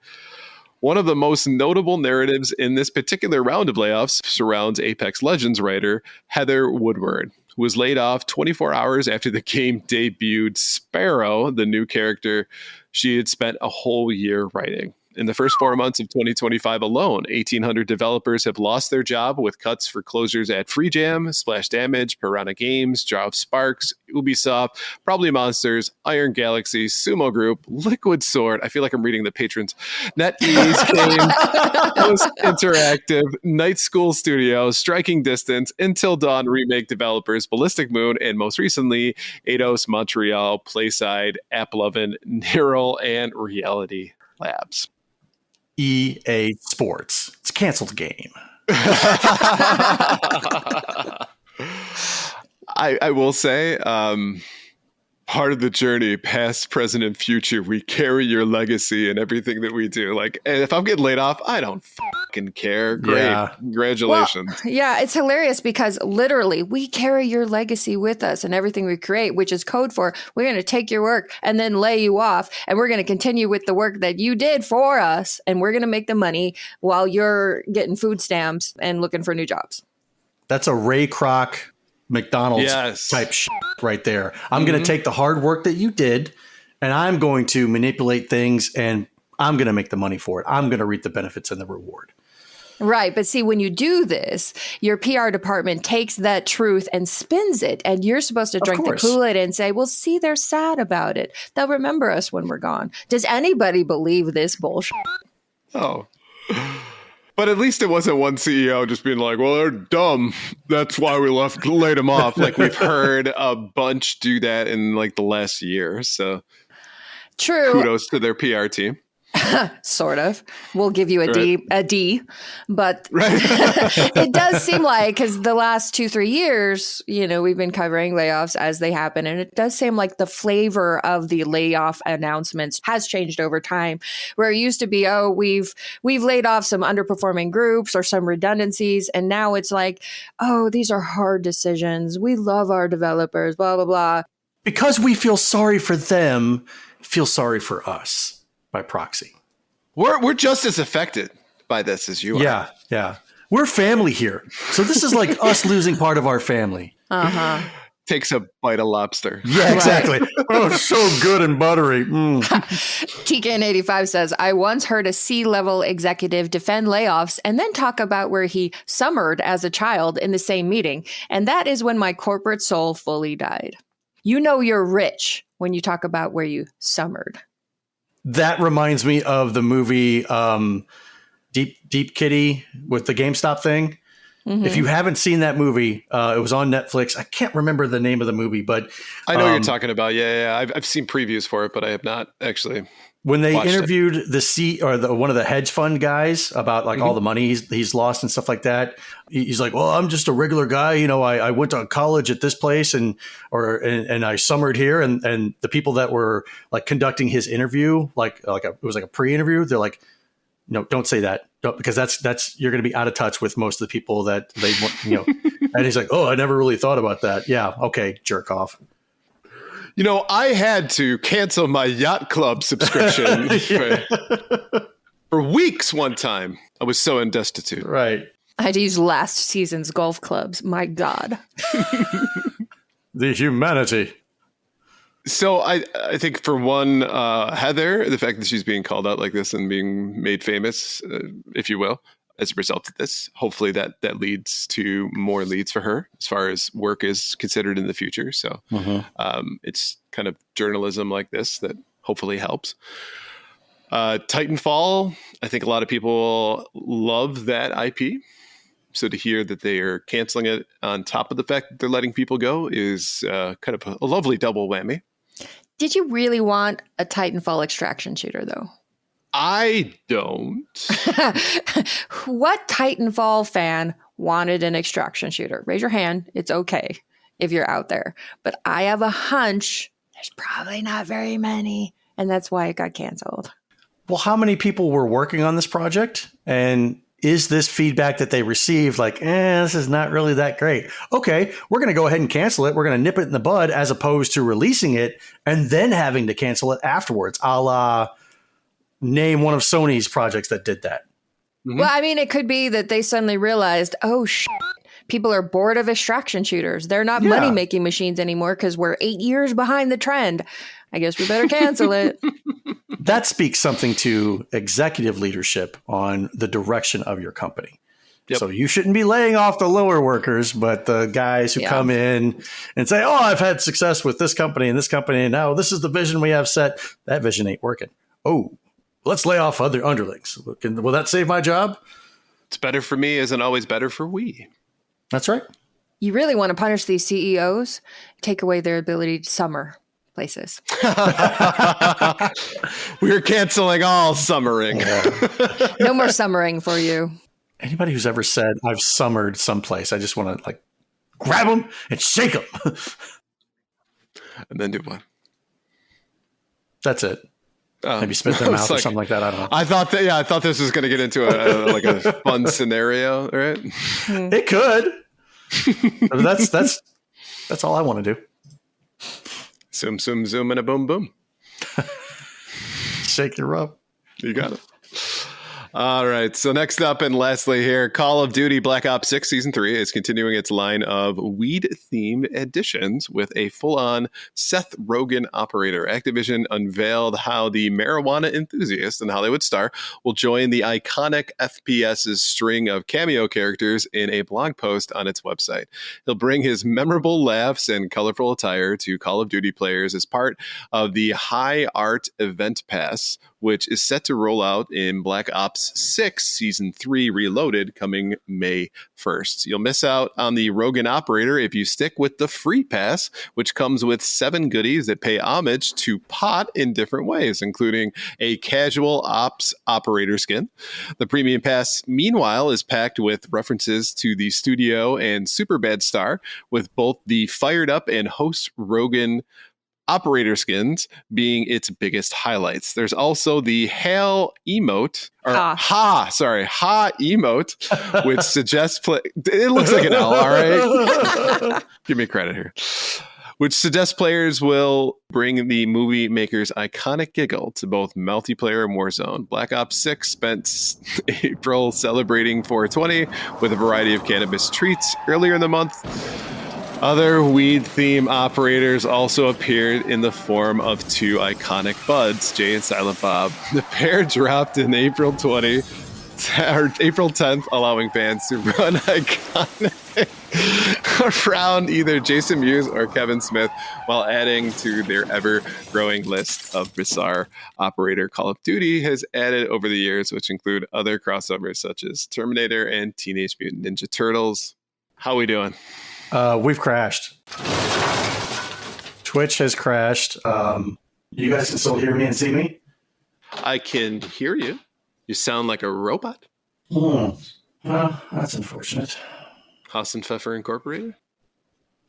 One of the most notable narratives in this particular round of layoffs surrounds Apex Legends writer Heather Woodward, who was laid off 24 hours after the game debuted. Sparrow, the new character she had spent a whole year writing. In the first 4 months of 2025 alone, 1,800 developers have lost their job, with cuts for closures at Free Jam, Splash Damage, Piranha Games, Jar of Sparks, Ubisoft, Probably Monsters, Iron Galaxy, Sumo Group, Liquid Sword. I feel like I'm reading the patrons. NetEase Games, Post Interactive, Night School Studios, Striking Distance, Until Dawn remake developers, Ballistic Moon, and most recently, Eidos Montreal, Playside, AppLovin, Neural, and Reality Labs. EA Sports. It's a canceled game. I will say, part of the journey, past, present, and future, we carry your legacy in everything that we do. Like, if I'm getting laid off, I don't fucking care. Great. Yeah. Congratulations. Well, yeah, it's hilarious because literally we carry your legacy with us and everything we create, which is code for we're going to take your work and then lay you off. And we're going to continue with the work that you did for us. And we're going to make the money while you're getting food stamps and looking for new jobs. That's a Ray Kroc McDonald's type shit right there. I'm going to take the hard work that you did and I'm going to manipulate things and I'm going to make the money for it. I'm going to reap the benefits and the reward. Right. But see, when you do this, your PR department takes that truth and spins it. And you're supposed to drink the Kool-Aid and say, well, see, they're sad about it. They'll remember us when we're gone. Does anybody believe this bullshit? Oh. But at least it wasn't one CEO just being like, well, they're dumb. That's why we laid them off. Like, we've heard a bunch do that in like the last year. So true. Kudos to their PR team. Sort of. We'll give you a D, but right. It does seem like, because the last 2-3 years, we've been covering layoffs as they happen. And it does seem like the flavor of the layoff announcements has changed over time, where it used to be, we've laid off some underperforming groups or some redundancies. And now it's like, these are hard decisions. We love our developers, blah, blah, blah. Because we feel sorry for them, feel sorry for us. By proxy. We're just as affected by this as you are. Yeah. We're family here. So this is like us losing part of our family. Uh-huh. Takes a bite of lobster. Yeah, exactly. Oh, so good and buttery. TKN85 says, I once heard a C-level executive defend layoffs and then talk about where he summered as a child in the same meeting. And that is when my corporate soul fully died. You know you're rich when you talk about where you summered. That reminds me of the movie Deep Kitty with the GameStop thing. Mm-hmm. If you haven't seen that movie, it was on Netflix. I can't remember the name of the movie, but I know what you're talking about. Yeah. I've seen previews for it, but I have not actually. When they interviewed one of the hedge fund guys about like all the money he's lost and stuff like that, he's like, "Well, I'm just a regular guy. I went to college at this place and I summered here." And the people that were like conducting his interview, it was like a pre-interview. They're like, "No, don't say that, because that's you're going to be out of touch with most of the people that they want." And he's like, "Oh, I never really thought about that." Yeah, okay, jerk off. I had to cancel my yacht club subscription for weeks one time. I was so destitute. Right. I had to use last season's golf clubs. My God. The humanity. So I think for one, Heather, the fact that she's being called out like this and being made famous, if you will, as a result of this, hopefully that leads to more leads for her as far as work is considered in the future. So it's kind of journalism like this that hopefully helps. Titanfall, I think a lot of people love that IP. So to hear that they are canceling it on top of the fact that they're letting people go is kind of a lovely double whammy. Did you really want a Titanfall extraction shooter, though? I don't. What Titanfall fan wanted an extraction shooter? Raise your hand. It's okay if you're out there. But I have a hunch there's probably not very many. And that's why it got canceled. Well, how many people were working on this project? And is this feedback that they received like, this is not really that great? Okay, we're going to go ahead and cancel it. We're going to nip it in the bud as opposed to releasing it and then having to cancel it afterwards, a la name one of Sony's projects that did that. Mm-hmm. Well, I mean, it could be that they suddenly realized, oh, people are bored of extraction shooters. They're not money-making machines anymore because we're 8 years behind the trend. I guess we better cancel it. That speaks something to executive leadership on the direction of your company. Yep. So you shouldn't be laying off the lower workers, but the guys who come in and say, oh, I've had success with this company and this company, and now this is the vision we have set. That vision ain't working. Oh, let's lay off other underlings. Will that save my job? It's better for me isn't always better for we. That's right. You really want to punish these CEOs, take away their ability to summer places. We're canceling all summering. No more summering for you. Anybody who's ever said, I've summered someplace, I just want to like grab them and shake them. And then do what? That's it. Maybe spit their mouth or something like that. I don't know. I thought this was going to get into a fun scenario, right? It could. That's all I want to do. Zoom, zoom, zoom, and a boom, boom. Shake your rub. You got it. All right. So next up and lastly here, Call of Duty Black Ops 6 Season 3 is continuing its line of weed-themed additions with a full-on Seth Rogen Operator. Activision unveiled how the marijuana enthusiast and Hollywood star will join the iconic FPS's string of cameo characters in a blog post on its website. He'll bring his memorable laughs and colorful attire to Call of Duty players as part of the High Art Event Pass, which is set to roll out in Black Ops 6 Season 3 Reloaded coming May 1st. You'll miss out on the Rogen Operator if you stick with the Free Pass, which comes with 7 goodies that pay homage to Pot in different ways, including a casual Ops Operator skin. The Premium Pass, meanwhile, is packed with references to the studio and Superbad star, with both the Fired Up and Host Rogen Operator skins being its biggest highlights. There's also the Hail emote, or Ha emote, which suggests it looks like an L, all right? Give me credit here. Which suggests players will bring the movie maker's iconic giggle to both multiplayer and Warzone. Black Ops 6 spent April celebrating 420 with a variety of cannabis treats earlier in the month. Other weed-themed operators also appeared in the form of 2 iconic buds, Jay and Silent Bob. The pair dropped in April 10th, allowing fans to run iconic around either Jason Mewes or Kevin Smith while adding to their ever-growing list of bizarre operator Call of Duty has added over the years, which include other crossovers such as Terminator and Teenage Mutant Ninja Turtles. How we doing? We've crashed. Twitch has crashed. You guys can still hear me and see me? I can hear you. You sound like a robot. Well, that's unfortunate. Haas and Pfeffer Incorporated?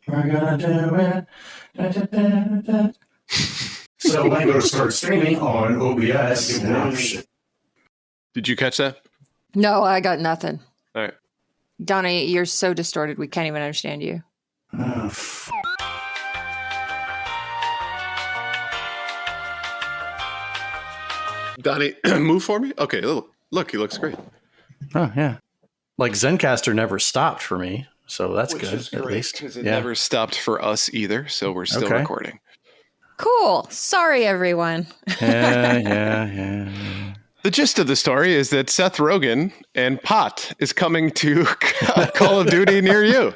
We're gonna do it. So I'm going to start streaming on OBS. Did you catch that? No, I got nothing. All right. Donnie, you're so distorted. We can't even understand you. Donnie, move for me? Okay, look, he looks great. Oh, yeah. Like Zencaster never stopped for me, so that's Which good, is at great, least. because it never stopped for us either, so we're still recording. Cool. Sorry, everyone. Yeah. The gist of the story is that Seth Rogen and Pot is coming to Call of Duty near you.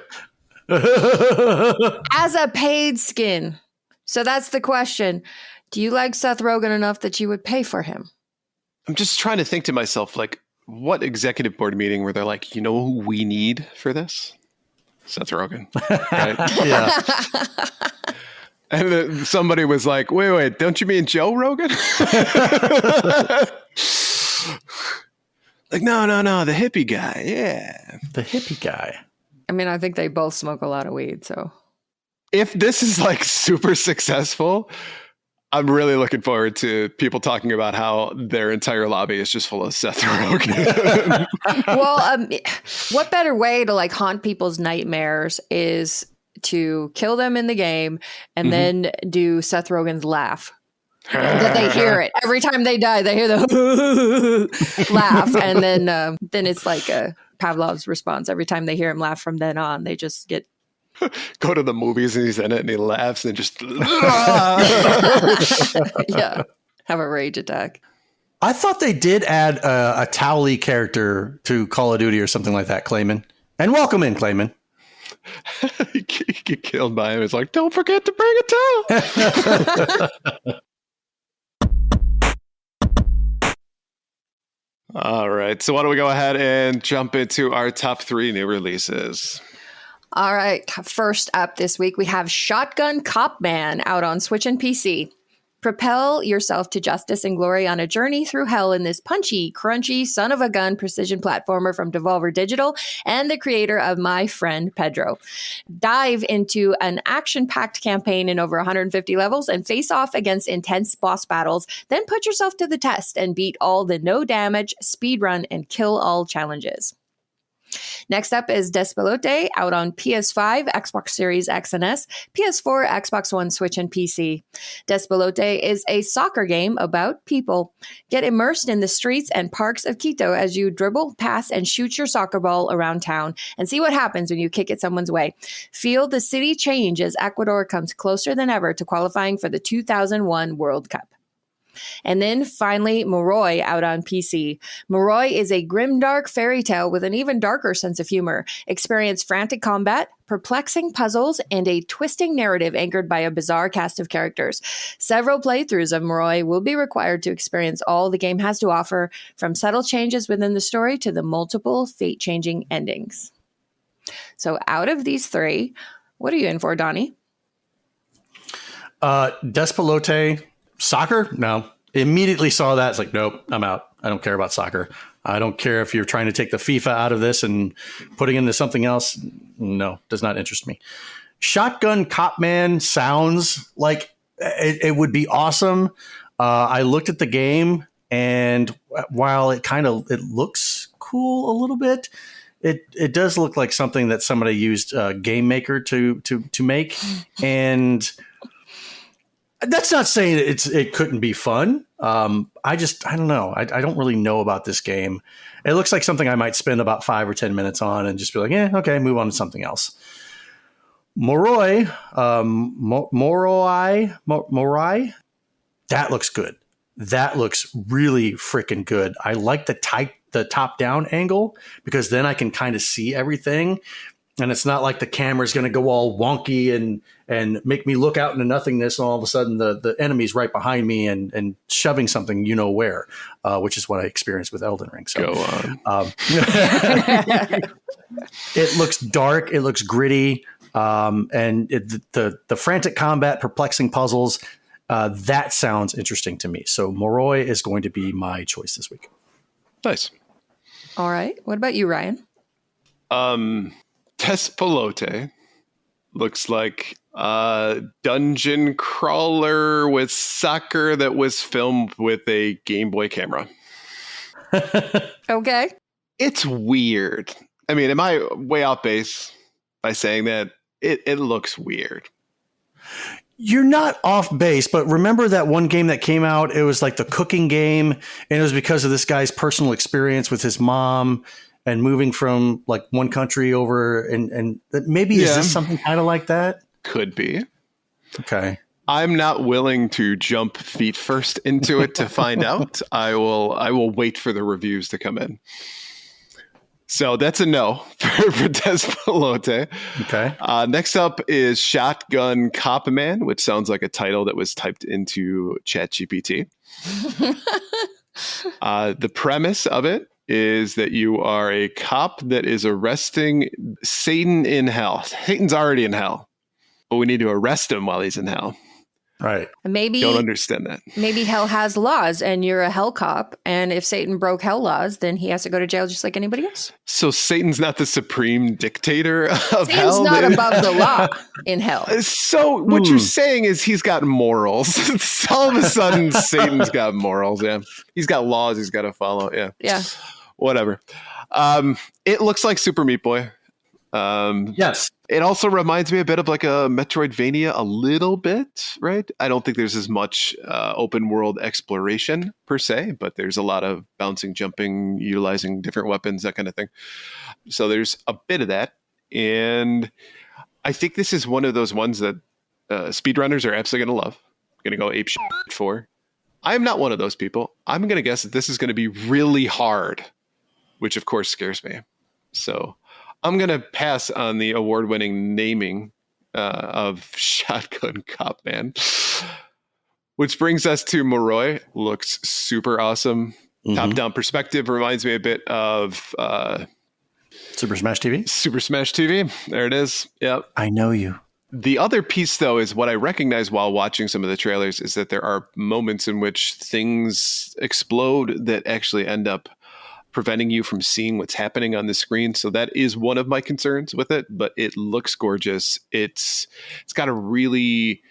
As a paid skin. So that's the question. Do you like Seth Rogen enough that you would pay for him? I'm just trying to think to myself, like, what executive board meeting where they're like, you know who we need for this? Seth Rogen. Right? Yeah. And then somebody was like, wait, don't you mean Joe Rogan? Like, no, the hippie guy. Yeah. The hippie guy. I mean, I think they both smoke a lot of weed, so. If this is like super successful, I'm really looking forward to people talking about how their entire lobby is just full of Seth Rogen. Well, what better way to like haunt people's nightmares is to kill them in the game and then do Seth Rogen's laugh. that they hear it every time they die. They hear the laugh, and then it's like a Pavlov's response. Every time they hear him laugh from then on, they just get go to the movies and he's in it and he laughs and just yeah, have a rage attack. I thought they did add a Towley character to Call of Duty or something like that, Clayman. And welcome in, Clayman. you get killed by him. It's like, don't forget to bring a towel. All right. So why don't we go ahead and jump into our top 3 new releases? All right. First up this week, we have Shotgun Cop Man out on Switch and PC. Propel yourself to justice and glory on a journey through hell in this punchy, crunchy, son-of-a-gun precision platformer from Devolver Digital and the creator of My Friend Pedro. Dive into an action-packed campaign in over 150 levels and face off against intense boss battles, then put yourself to the test and beat all the no-damage, speedrun, and kill-all challenges. Next up is Despelote out on PS5, Xbox Series X and S, PS4, Xbox One, Switch, and PC. Despelote is a soccer game about people. Get immersed in the streets and parks of Quito as you dribble, pass, and shoot your soccer ball around town and see what happens when you kick it someone's way. Feel the city change as Ecuador comes closer than ever to qualifying for the 2001 World Cup. And then finally, Moroi out on PC. Moroi is a grimdark fairy tale with an even darker sense of humor. Experience frantic combat, perplexing puzzles, and a twisting narrative anchored by a bizarre cast of characters. Several playthroughs of Moroi will be required to experience all the game has to offer, from subtle changes within the story to the multiple fate-changing endings. So out of these 3, what are you in for, Donnie? Despelote. Soccer? No. Immediately saw that. It's like, nope, I'm out. I don't care about soccer. I don't care if you're trying to take the FIFA out of this and putting into something else. No, does not interest me. Shotgun Cop Man sounds like it would be awesome. I looked at the game, and while it looks cool a little bit, it does look like something that somebody used Game Maker to make. And that's not saying it couldn't be fun. I don't know. I don't really know about this game. It looks like something I might spend about 5 or 10 minutes on and just be like, yeah, okay, move on to something else. Moroi, that looks good. That looks really freaking good. I like the top-down angle because then I can kind of see everything. And it's not like the camera's going to go all wonky and make me look out into nothingness, and all of a sudden the enemy's right behind me and shoving something you know where, which is what I experienced with Elden Ring. So, go on. It looks dark. It looks gritty. And the frantic combat, perplexing puzzles, that sounds interesting to me. So Moroi is going to be my choice this week. Nice. All right. What about you, Ryan? Despelote looks like a dungeon crawler with soccer that was filmed with a Game Boy camera. Okay. It's weird. I mean, am I way off base by saying that? It looks weird. You're not off base, but remember that one game that came out? It was like the cooking game, and it was because of this guy's personal experience with his mom and moving from like one country over, and maybe is this something kind of like that? Could be. Okay. I'm not willing to jump feet first into it to find out. I will wait for the reviews to come in. So that's a no for Despelote. Okay. Next up is Shotgun Cop Man, which sounds like a title that was typed into ChatGPT. The premise of it is that you are a cop that is arresting Satan in hell. Satan's already in hell, but we need to arrest him while he's in hell. Right. Maybe don't understand that. Maybe hell has laws and you're a hell cop. And if Satan broke hell laws, then he has to go to jail just like anybody else. So Satan's not the supreme dictator of Satan's hell? Satan's not above the law in hell. So what you're saying is he's got morals. All of a sudden, Satan's got morals. Yeah. He's got laws he's got to follow. Yeah. Yeah. Whatever. It looks like Super Meat Boy. Yes. It also reminds me a bit of like a Metroidvania a little bit, right? I don't think there's as much open world exploration per se, but there's a lot of bouncing, jumping, utilizing different weapons, that kind of thing. So there's a bit of that. And I think this is one of those ones that speedrunners are absolutely going to love, going to go ape shit for. I'm not one of those people. I'm going to guess that this is going to be really hard, which of course scares me. So I'm going to pass on the award-winning naming of Shotgun Cop Man, which brings us to Moroi. Looks super awesome. Mm-hmm. Top-down perspective reminds me a bit of Super Smash TV. Super Smash TV. There it is. Yep. I know you. The other piece, though, is what I recognize while watching some of the trailers is that there are moments in which things explode that actually end up preventing you from seeing what's happening on the screen. So that is one of my concerns with it, but it looks gorgeous. It's got a really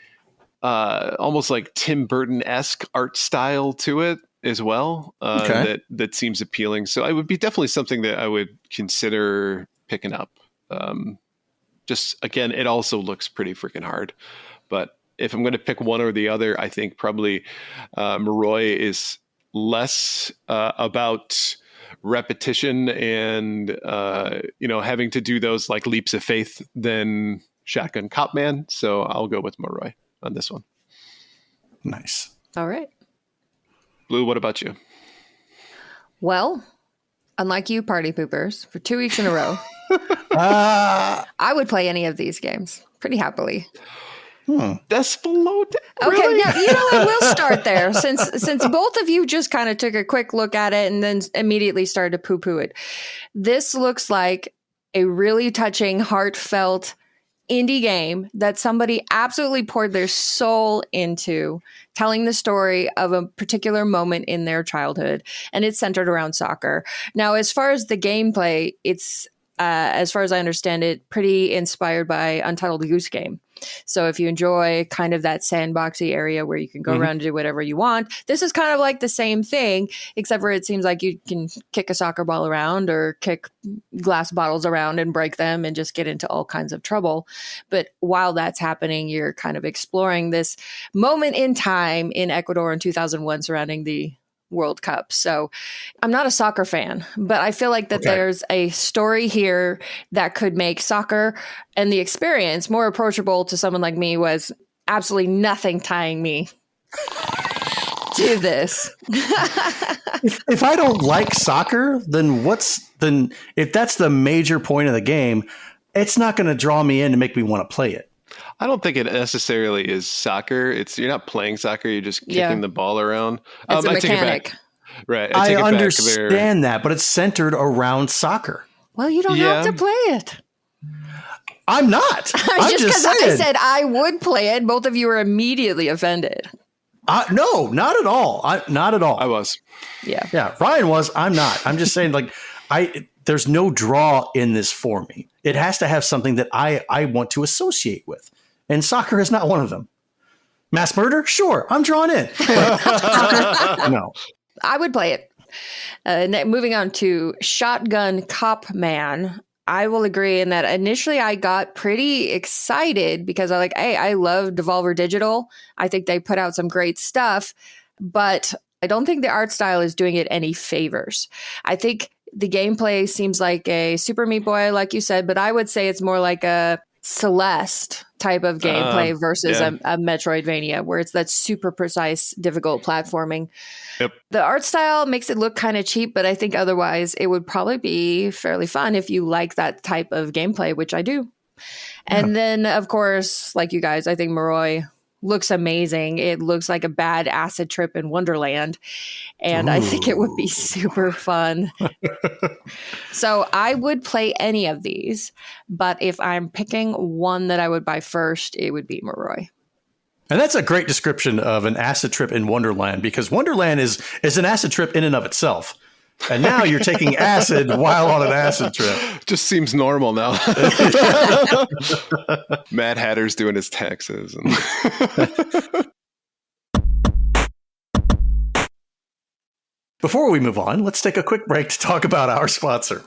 almost like Tim Burton-esque art style to it as well. That seems appealing. So it would be definitely something that I would consider picking up. Just again, it also looks pretty freaking hard, but if I'm going to pick one or the other, I think probably Moroi is less about repetition and having to do those like leaps of faith than Shotgun Cop Man. So I'll go with Moroi on this one. Nice. All right. Blue, what about you? Well, unlike you party poopers, for 2 weeks in a row, I would play any of these games pretty happily. Despelode? Okay, really? now, you know what? We'll start there since both of you just kind of took a quick look at it and then immediately started to poo-poo it. This looks like a really touching, heartfelt indie game that somebody absolutely poured their soul into, telling the story of a particular moment in their childhood, and it's centered around soccer. Now, as far as the gameplay, it's as far as I understand it, pretty inspired by Untitled Goose Game. So if you enjoy kind of that sandboxy area where you can go around and do whatever you want, this is kind of like the same thing, except for it seems like you can kick a soccer ball around or kick glass bottles around and break them and just get into all kinds of trouble. But while that's happening, you're kind of exploring this moment in time in Ecuador in 2001 surrounding the World Cup. So I'm not a soccer fan, but I feel like that there's a story here that could make soccer and the experience more approachable to someone like me. Was absolutely nothing tying me to this. If I don't like soccer, then if that's the major point of the game, it's not going to draw me in to make me want to play it. I don't think it necessarily is soccer. You're not playing soccer. You're just kicking the ball around. It's a I take mechanic. it back. Right. I understand that, but it's centered around soccer. Well, you don't have to play it. I'm not. I'm just because I said I would play it, both of you are immediately offended. No, not at all. Not at all. I was. Yeah. Ryan was. I'm not. I'm just saying, there's no draw in this for me. It has to have something that I want to associate with. And soccer is not one of them. Mass murder? Sure. I'm drawn in. Soccer? No. I would play it. Moving on to Shotgun Cop Man. I will agree in that initially I got pretty excited because I love Devolver Digital. I think they put out some great stuff, but I don't think the art style is doing it any favors. I think the gameplay seems like a Super Meat Boy, like you said, but I would say it's more like a Celeste type of gameplay versus a Metroidvania, where it's that super precise, difficult platforming. Yep. The art style makes it look kind of cheap, but I think otherwise it would probably be fairly fun if you like that type of gameplay, which I do. And then, of course, like you guys, I think Moroi looks amazing. It looks like a bad acid trip in Wonderland. And I think it would be super fun. So I would play any of these. But if I'm picking one that I would buy first, it would be Moroi. And that's a great description of an acid trip in Wonderland, because Wonderland is an acid trip in and of itself. And now you're taking acid while on an acid trip. Just seems normal now. Mad Hatter's doing his taxes. Before we move on, let's take a quick break to talk about our sponsor.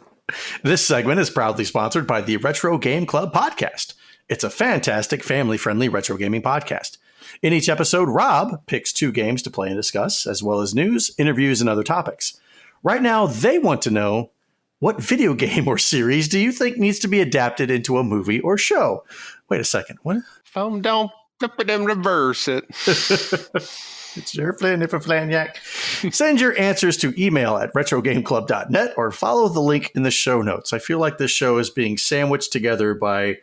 This segment is proudly sponsored by the Retro Game Club podcast. It's a fantastic family-friendly retro gaming podcast. In each episode, Rob picks 2 games to play and discuss, as well as news, interviews, and other topics. Right now, they want to know, what video game or series do you think needs to be adapted into a movie or show? Wait a second. What? Foam down, flip it and reverse it. It's your plan if a flanyak. Send your answers to email at retrogameclub.net or follow the link in the show notes. I feel like this show is being sandwiched together by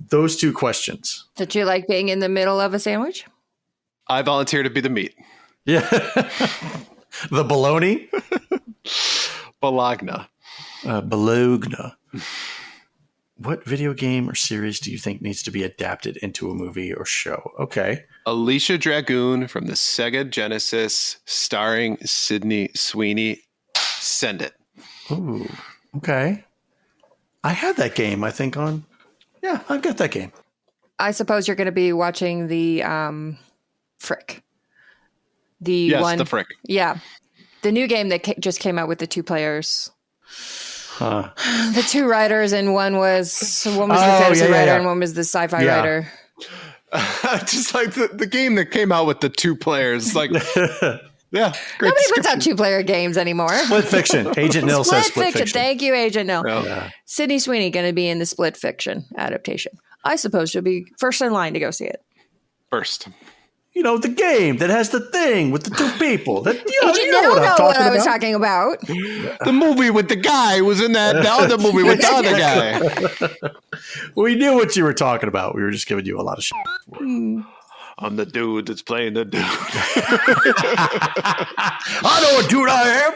those 2 questions. Did you like being in the middle of a sandwich? I volunteer to be the meat. Yeah. The bologna? Bologna. Bologna. What video game or series do you think needs to be adapted into a movie or show? Okay. Alicia Dragoon from the Sega Genesis, starring Sydney Sweeney. Send it. Ooh, okay. I had that game, I think, on... Yeah, I've got that game. I suppose you're going to be watching the Frick. The Frick. Yeah. The new game that just came out with the 2 players. Huh. The 2 writers, and one was the fantasy writer, and one was the sci-fi writer. Just like the game that came out with the 2 players. Like, yeah, great. Nobody puts out 2-player games anymore. Split fiction. Agent Nil says split fiction. Thank you, Agent Nil. Yeah. Sydney Sweeney going to be in the split fiction adaptation. I suppose she'll be first in line to go see it. First. You know, the game that has the thing with the 2 people. That, Agent Nil know what I was talking about. The movie with the guy was in the other movie with the other guy. We knew what you were talking about. We were just giving you a lot of shit. I'm the dude that's playing the dude. I know what dude I am.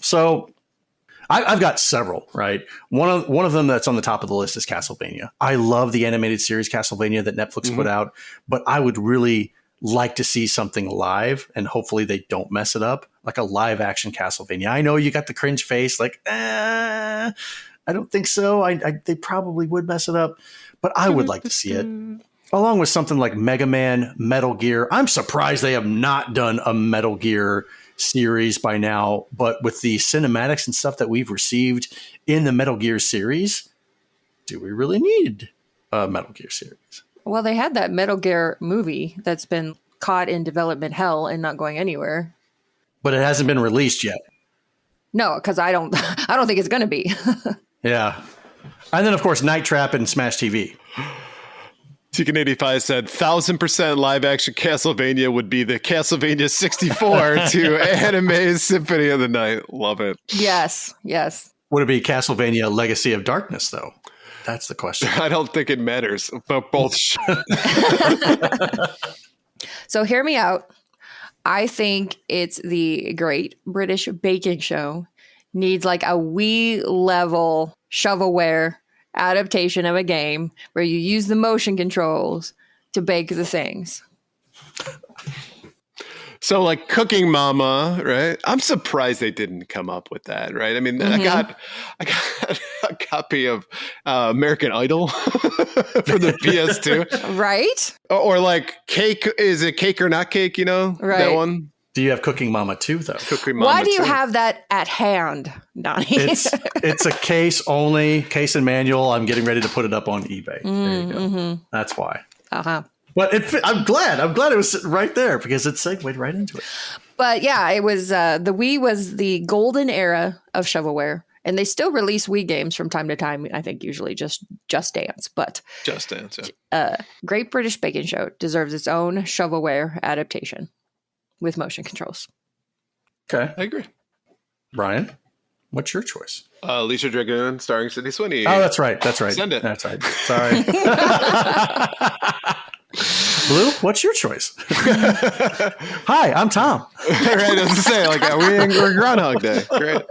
So I've got several, right? One of them that's on the top of the list is Castlevania. I love the animated series Castlevania that Netflix put out, but I would really like to see something live, and hopefully they don't mess it up, like a live action Castlevania. I know you got the cringe face, like, I don't think so. They probably would mess it up, but I would like to see it. Along with something like Mega Man, Metal Gear. I'm surprised they have not done a Metal Gear series by now, but with the cinematics and stuff that we've received in the Metal Gear series, do we really need a Metal Gear series? Well, they had that Metal Gear movie that's been caught in development hell and not going anywhere. But it hasn't been released yet. No, because I don't think it's going to be. Yeah. And then, of course, Night Trap and Smash TV. Tegan85 said 1,000% live action Castlevania would be the Castlevania 64 to Anime's Symphony of the Night. Love it. Yes. Would it be Castlevania Legacy of Darkness, though? That's the question. I don't think it matters, but both. So hear me out. I think it's the Great British Baking Show needs like a Wii level shovelware adaptation of a game where you use the motion controls to bake the things. So like Cooking Mama, right? I'm surprised they didn't come up with that, right? I mean, I got a copy of American Idol for the PS2. Right? Or like Cake, is it Cake or Not Cake, you know? Right. That one? Do you have Cooking Mama 2, though? Cooking Mama Why do you 2. have that at hand, Donnie? It's a case and manual. I'm getting ready to put it up on eBay. There you go. That's why. Uh-huh. But I'm glad it was sitting right there because it segued right into it. But yeah, it was the Wii was the golden era of shovelware, and they still release Wii games from time to time. I think usually just Dance, but Just Dance. Great British Baking Show deserves its own shovelware adaptation with motion controls. Okay, I agree. Brian, what's your choice? Alicia Dragoon starring Sydney Sweeney. Oh, that's right. Send it. That's right. Sorry. Blue, what's your choice? Hi, I'm Tom. Right, I was to say, like, we're Groundhog Day. Great.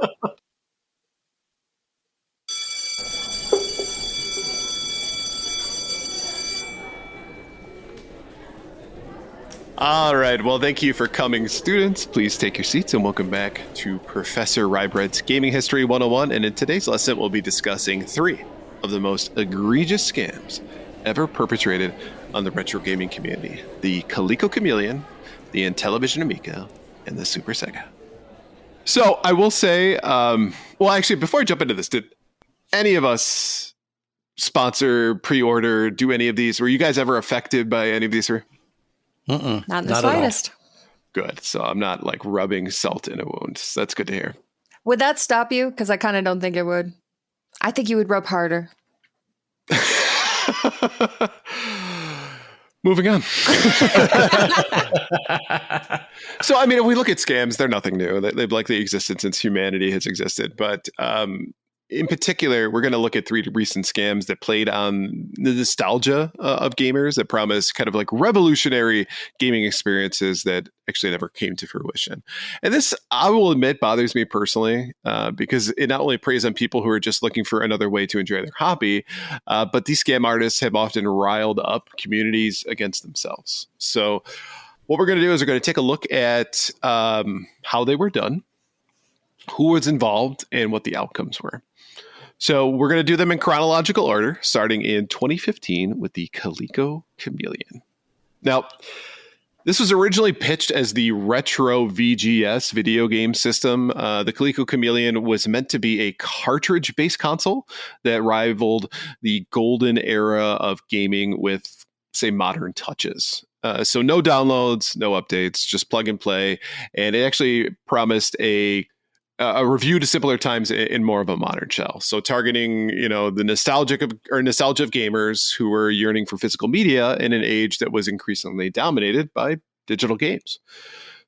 All right. Well, thank you for coming, students. Please take your seats and welcome back to Professor Rybread's Gaming History 101. And in today's lesson, we'll be discussing 3 of the most egregious scams ever perpetrated on the retro gaming community: the Coleco Chameleon, the Intellivision Amico, and the Super Sega. So I will say, well, actually, before I jump into this, did any of us sponsor, pre-order, do any of these? Were you guys ever affected by any of these three? Not in the Not at all. slightest. Good. So I'm not like rubbing salt in a wound. So that's good to hear. Would that stop you? Because I kind of don't think it would. I think you would rub harder. Moving on. So, I mean, if we look at scams, they're nothing new. They've likely existed since humanity has existed. But in particular, we're going to look at three recent scams that played on the nostalgia of gamers that promise kind of like revolutionary gaming experiences that actually never came to fruition. And this, I will admit, bothers me personally because it not only preys on people who are just looking for another way to enjoy their hobby, but these scam artists have often riled up communities against themselves. So what we're going to do is we're going to take a look at how they were done, who was involved, and what the outcomes were. So we're going to do them in chronological order, starting in 2015 with the Coleco Chameleon. Now, this was originally pitched as the Retro VGS video game system. The Coleco Chameleon was meant to be a cartridge-based console that rivaled the golden era of gaming with, say, modern touches. So no downloads, no updates, just plug and play. And it actually promised a review to simpler times in more of a modern shell. So targeting, the nostalgia of gamers who were yearning for physical media in an age that was increasingly dominated by digital games.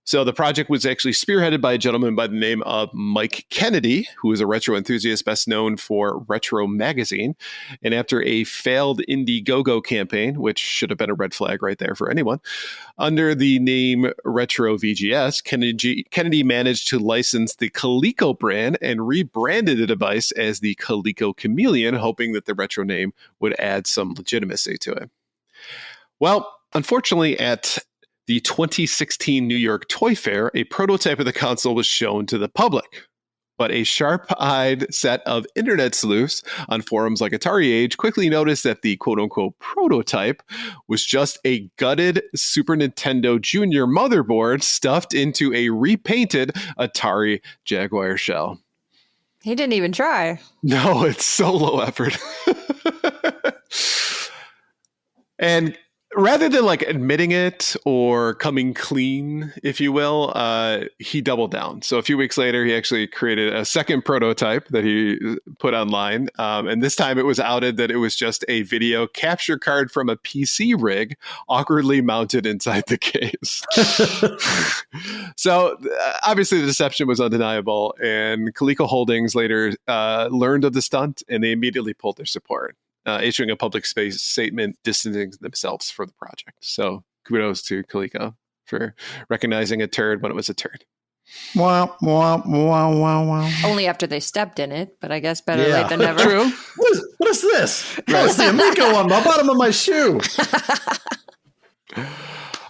So the project was actually spearheaded by a gentleman by the name of Mike Kennedy, who is a retro enthusiast best known for Retro Magazine. And after a failed Indiegogo campaign, which should have been a red flag right there for anyone, under the name Retro VGS, Kennedy managed to license the Coleco brand and rebranded the device as the Coleco Chameleon, hoping that the retro name would add some legitimacy to it. Well, unfortunately, at the 2016 New York Toy Fair, a prototype of the console was shown to the public. But a sharp-eyed set of internet sleuths on forums like Atari Age quickly noticed that the quote-unquote prototype was just a gutted Super Nintendo Junior motherboard stuffed into a repainted Atari Jaguar shell. He didn't even try. No, it's so low effort. And rather than like admitting it or coming clean, if you will, he doubled down. So a few weeks later, he actually created a second prototype that he put online. And this time it was outed that it was just a video capture card from a PC rig awkwardly mounted inside the case. So obviously the deception was undeniable. And Coleco Holdings later learned of the stunt and they immediately pulled their support. Issuing a public space statement distancing themselves from the project. So kudos to Coleco for recognizing a turd when it was a turd. Wow, wow, wow, wow, wow. Only after they stepped in it, but I guess better late than never. True. What is this? That was the Amico on the bottom of my shoe.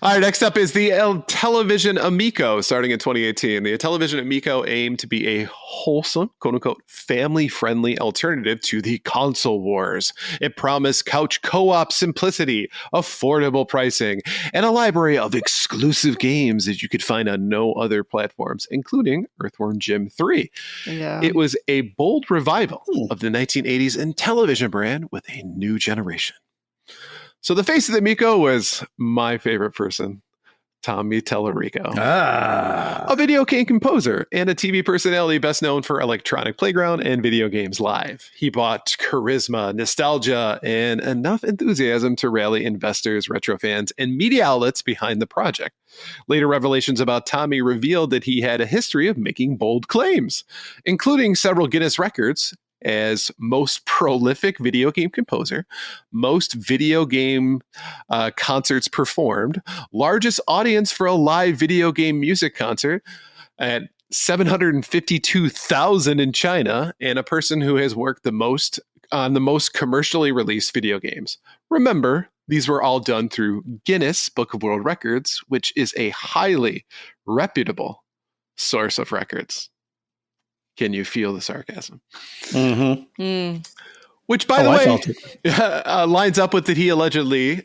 All right, next up is the Television Amico, starting in 2018. The Television Amico aimed to be a wholesome, quote-unquote, family-friendly alternative to the console wars. It promised couch co-op simplicity, affordable pricing, and a library of exclusive games that you could find on no other platforms, including Earthworm Jim 3. Yeah. It was a bold revival of the 1980s Intellivision brand with a new generation. So the face of the Amico was my favorite person, Tommy Tellerico, a video game composer and a TV personality best known for Electronic Playground and Video Games Live. He brought charisma, nostalgia, and enough enthusiasm to rally investors, retro fans, and media outlets behind the project. Later revelations about Tommy revealed that he had a history of making bold claims, including several Guinness records as most prolific video game composer, most video game concerts performed, largest audience for a live video game music concert at 752,000 in China, and a person who has worked the most on the most commercially released video games. Remember, these were all done through Guinness Book of World Records, which is a highly reputable source of records. Can you feel the sarcasm? Mm-hmm. Which, by the I way, felt it. lines up with that he allegedly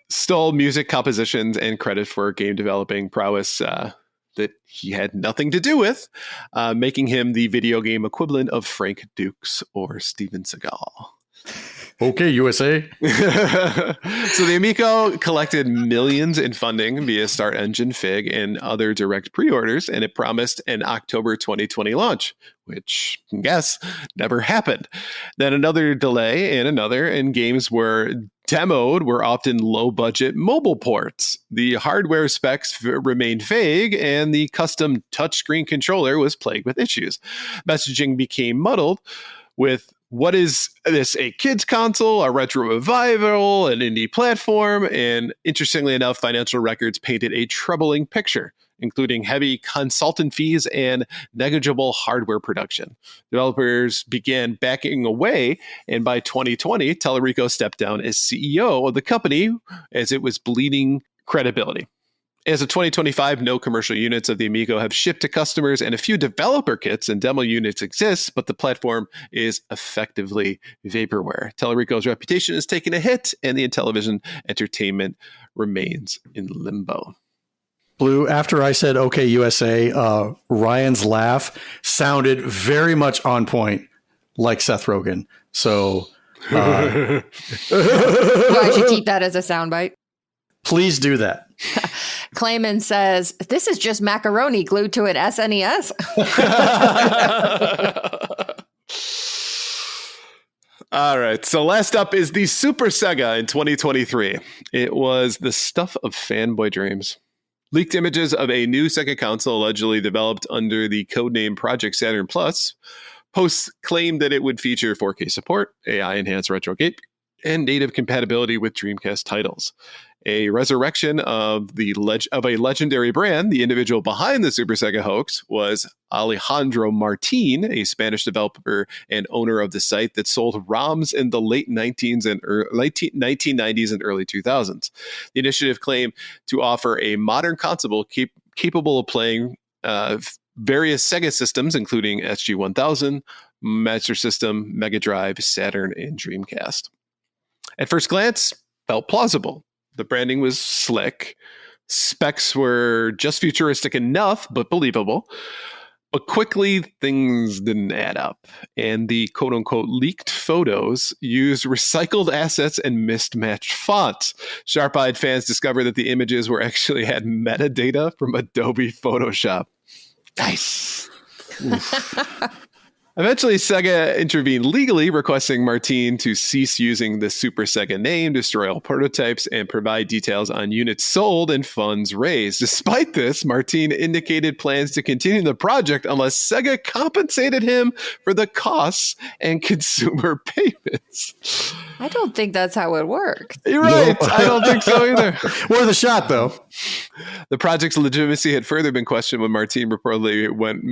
stole music compositions and credit for game developing prowess that he had nothing to do with, making him the video game equivalent of Frank Dukes or Steven Seagal. Okay, USA. So the Amico collected millions in funding via Start Engine, Fig, and other direct pre-orders, and it promised an October 2020 launch, which, I guess, never happened. Then another delay and games were demoed were often low-budget mobile ports. The hardware specs remained vague, and the custom touchscreen controller was plagued with issues. Messaging became muddled with, what is this, a kids console, a retro revival, an indie platform? And interestingly enough, financial records painted a troubling picture, including heavy consultant fees and negligible hardware production. Developers began backing away, and by 2020, Tellurico stepped down as CEO of the company as it was bleeding credibility. As of 2025, no commercial units of the Amico have shipped to customers, and a few developer kits and demo units exist, but the platform is effectively vaporware. Tellurico's reputation is taking a hit, and the Intellivision entertainment remains in limbo. Blue, after I said, okay, USA, Ryan's laugh sounded very much on point, like Seth Rogen. So Well, I should keep that as a soundbite. Please do that. Clayman says, this is just macaroni glued to an SNES. All right. So last up is the Super Sega in 2023. It was the stuff of fanboy dreams. Leaked images of a new Sega console allegedly developed under the codename Project Saturn Plus. Posts claimed that it would feature 4K support, AI-enhanced retro game, and native compatibility with Dreamcast titles. A resurrection of a legendary brand. The individual behind the Super Sega hoax was Alejandro Martin, a Spanish developer and owner of the site that sold ROMs in the late 1990s and early 2000s. The initiative claimed to offer a modern console capable of playing various Sega systems, including SG-1000, Master System, Mega Drive, Saturn, and Dreamcast. At first glance, felt plausible. The branding was slick. Specs were just futuristic enough, but believable. But quickly, things didn't add up. And the quote-unquote leaked photos used recycled assets and mismatched fonts. Sharp-eyed fans discovered that the images actually had metadata from Adobe Photoshop. Nice. Eventually, Sega intervened legally, requesting Martin to cease using the Super Sega name, destroy all prototypes, and provide details on units sold and funds raised. Despite this, Martin indicated plans to continue the project unless Sega compensated him for the costs and consumer payments. I don't think that's how it worked. You're right. Nope. I don't think so either. Worth a shot, though. The project's legitimacy had further been questioned when Martin reportedly went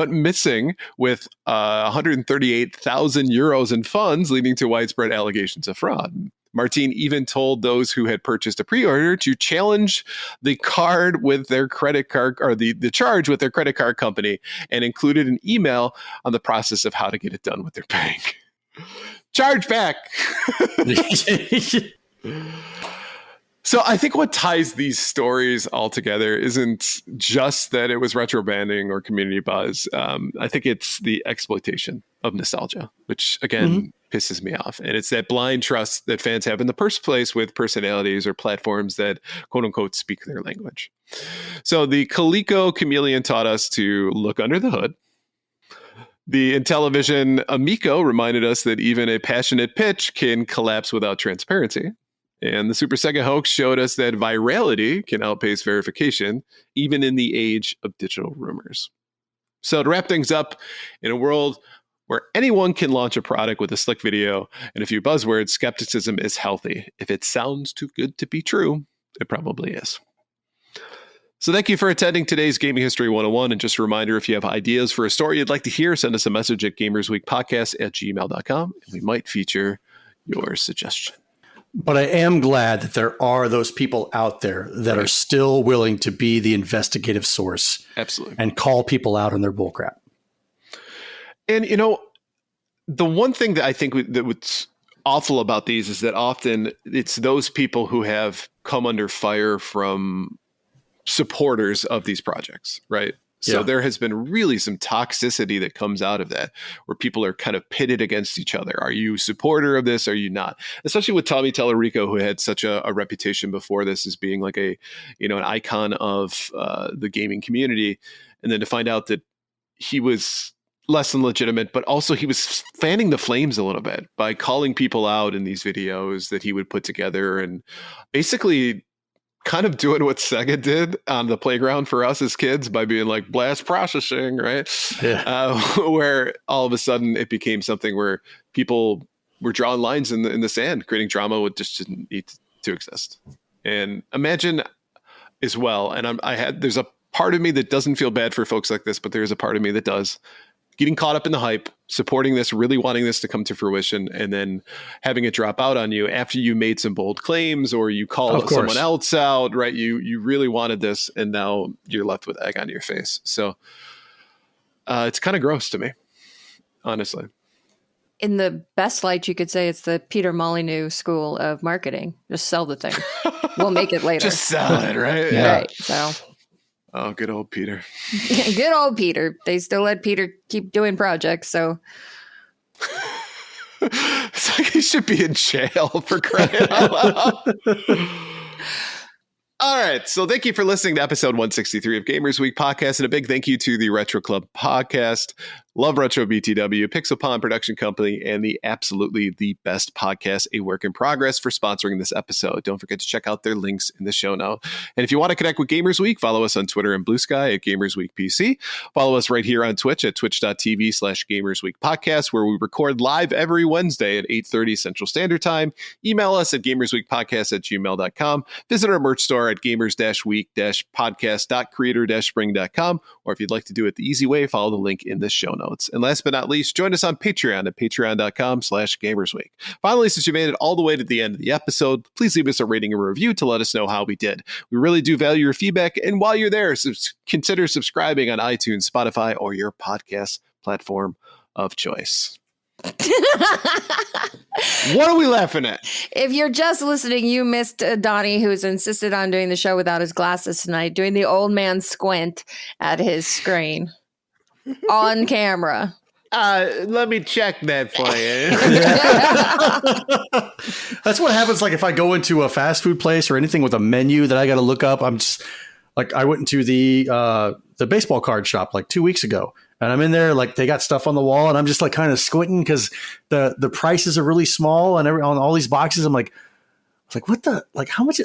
missing with 138,000 euros in funds, leading to widespread allegations of fraud. Martin even told those who had purchased a pre-order to challenge the card with their credit card, or the charge with their credit card company, and included an email on the process of how to get it done with their bank. Charge back. So I think what ties these stories all together isn't just that it was retro banding or community buzz. I think it's the exploitation of nostalgia, which again pisses me off. And it's that blind trust that fans have in the first place with personalities or platforms that quote unquote speak their language. So the Coleco Chameleon taught us to look under the hood. The Intellivision Amico reminded us that even a passionate pitch can collapse without transparency. And the Super Sega hoax showed us that virality can outpace verification, even in the age of digital rumors. So to wrap things up, in a world where anyone can launch a product with a slick video and a few buzzwords, skepticism is healthy. If it sounds too good to be true, it probably is. So thank you for attending today's Gaming History 101. And just a reminder, if you have ideas for a story you'd like to hear, send us a message at gamersweekpodcast@gmail.com, and we might feature your suggestion. But I am glad that there are those people out there that are still willing to be the investigative source. Absolutely. And call people out on their bullcrap. And, the one thing that I think that what's awful about these is that often it's those people who have come under fire from supporters of these projects, right? So there has been really some toxicity that comes out of that, where people are kind of pitted against each other. Are you a supporter of this? Are you not? Especially with Tommy Tallarico, who had such a reputation before this as being like an icon of the gaming community. And then to find out that he was less than legitimate, but also he was fanning the flames a little bit by calling people out in these videos that he would put together and basically kind of doing what Sega did on the playground for us as kids by being like blast processing, right? Yeah. Where all of a sudden it became something where people were drawing lines in the sand, creating drama what just didn't need to exist. And imagine as well, and there's a part of me that doesn't feel bad for folks like this, but there's a part of me that does. Getting caught up in the hype, supporting this, really wanting this to come to fruition, and then having it drop out on you after you made some bold claims or you called someone else out, right? You really wanted this, and now you're left with egg on your face. So it's kind of gross to me, honestly. In the best light, you could say it's the Peter Molyneux school of marketing. Just sell the thing. We'll make it later. Just sell it, right? Yeah. Right. So. Oh, good old Peter. Good old Peter. They still let Peter keep doing projects, so. It's like he should be in jail for crying out loud. All right. So thank you for listening to episode 163 of Gamers Week podcast. And a big thank you to the Retro Club podcast, Love Retro BTW, Pixel Pond Production Company, and the absolutely the best podcast, A Work in Progress, for sponsoring this episode. Don't forget to check out their links in the show note. And if you want to connect with Gamers Week, follow us on Twitter and Blue Sky at Gamers Week PC. Follow us right here on Twitch at twitch.tv/Gamers Week Podcast, where we record live every Wednesday at 8:30 Central Standard Time. Email us at gamersweekpodcast@gmail.com. Visit our merch store at gamers-week-podcast.creator-spring.com. Or if you'd like to do it the easy way, follow the link in the show notes. And last but not least, join us on Patreon at patreon.com/gamersweek. Finally, since you made it all the way to the end of the episode, please leave us a rating and review to let us know how we did. We really do value your feedback. And while you're there, consider subscribing on iTunes, Spotify, or your podcast platform of choice. What are we laughing at? If you're just listening, you missed Donnie, who's insisted on doing the show without his glasses tonight, doing the old man squint at his screen on camera. Let me check that for you. That's what happens. Like if I go into a fast food place or anything with a menu that I got to look up, I'm just like, I went into the baseball card shop like 2 weeks ago. And I'm in there, like they got stuff on the wall, and I'm just like kind of squinting because the prices are really small, and on all these boxes, I'm like, what the, like how much?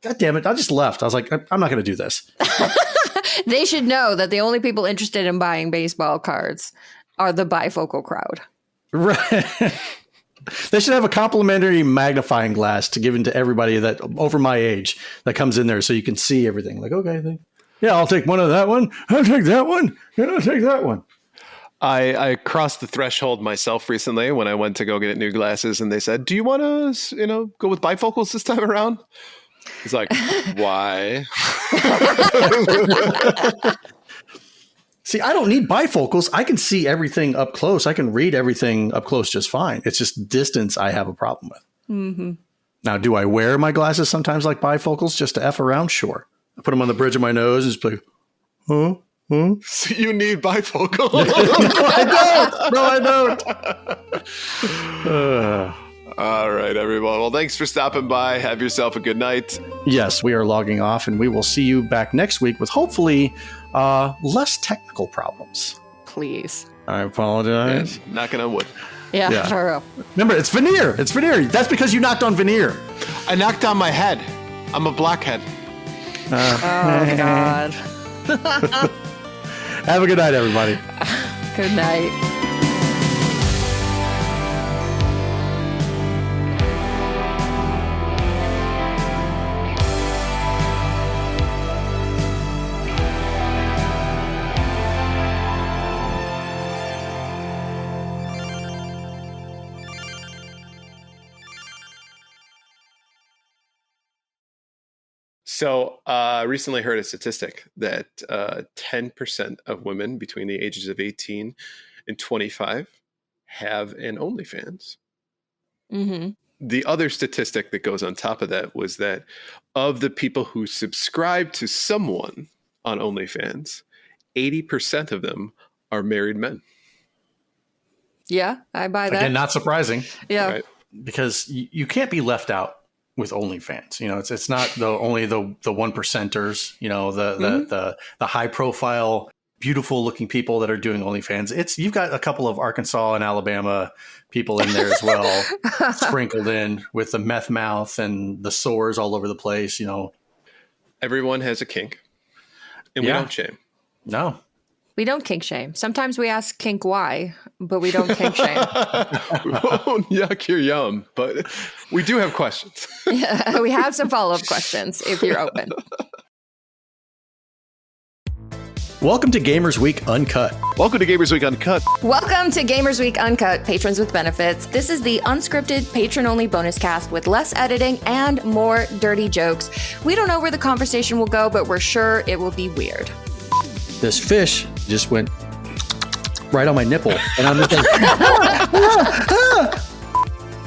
God damn it! I just left. I was like, I'm not going to do this. They should know that the only people interested in buying baseball cards are the bifocal crowd. Right. They should have a complimentary magnifying glass to give into everybody that over my age that comes in there, so you can see everything. Like, okay. Yeah, I'll take one of that one. I'll take that one. Yeah, I'll take that one. I crossed the threshold myself recently when I went to go get new glasses, and they said, "Do you want to, go with bifocals this time around?" It's like, why? See, I don't need bifocals. I can see everything up close. I can read everything up close just fine. It's just distance I have a problem with. Mm-hmm. Now, do I wear my glasses sometimes like bifocals just to F around? Sure. I put them on the bridge of my nose and just play, huh? So you need bifocals? No, I don't. All right, everyone. Well, thanks for stopping by. Have yourself a good night. Yes, we are logging off, and we will see you back next week with hopefully less technical problems. Please. I apologize. Yeah, knocking on wood. Yeah, for real. Remember, it's veneer. It's veneer. That's because you knocked on veneer. I knocked on my head. I'm a blockhead. Oh, God. Have a good night, everybody. Good night. So recently heard a statistic that 10% of women between the ages of 18 and 25 have an OnlyFans. Mm-hmm. The other statistic that goes on top of that was that of the people who subscribe to someone on OnlyFans, 80% of them are married men. Yeah, I buy that. Again, not surprising. Yeah. Right? Because you can't be left out with OnlyFans. It's not only the 1%ers, the high profile, beautiful looking people that are doing OnlyFans. You've got a couple of Arkansas and Alabama people in there as well, sprinkled in with the meth mouth and the sores all over the place. Everyone has a kink, and we don't shame. No. We don't kink shame. Sometimes we ask kink why, but we don't kink shame. We won't yuck your yum, but we do have questions. Yeah, we have some follow-up questions if you're open. Welcome to Gamers Week Uncut. Welcome to Gamers Week Uncut. Welcome to Gamers Week Uncut, Patrons with Benefits. This is the unscripted, patron-only bonus cast with less editing and more dirty jokes. We don't know where the conversation will go, but we're sure it will be weird. This fish just went right on my nipple, and I'm just like,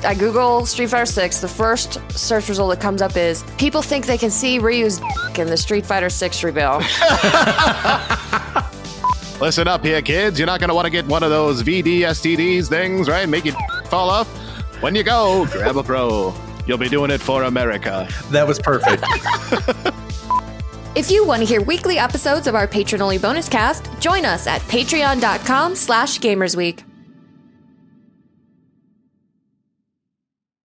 I Google Street Fighter 6. The first search result that comes up is people think they can see Ryu's in the Street Fighter 6 reveal. Listen up here, kids. You're not going to want to get one of those VDSTDs things, right? Make you fall off. When you go, grab a pro. You'll be doing it for America. That was perfect. If you want to hear weekly episodes of our patron-only bonus cast, join us at patreon.com/gamersweek.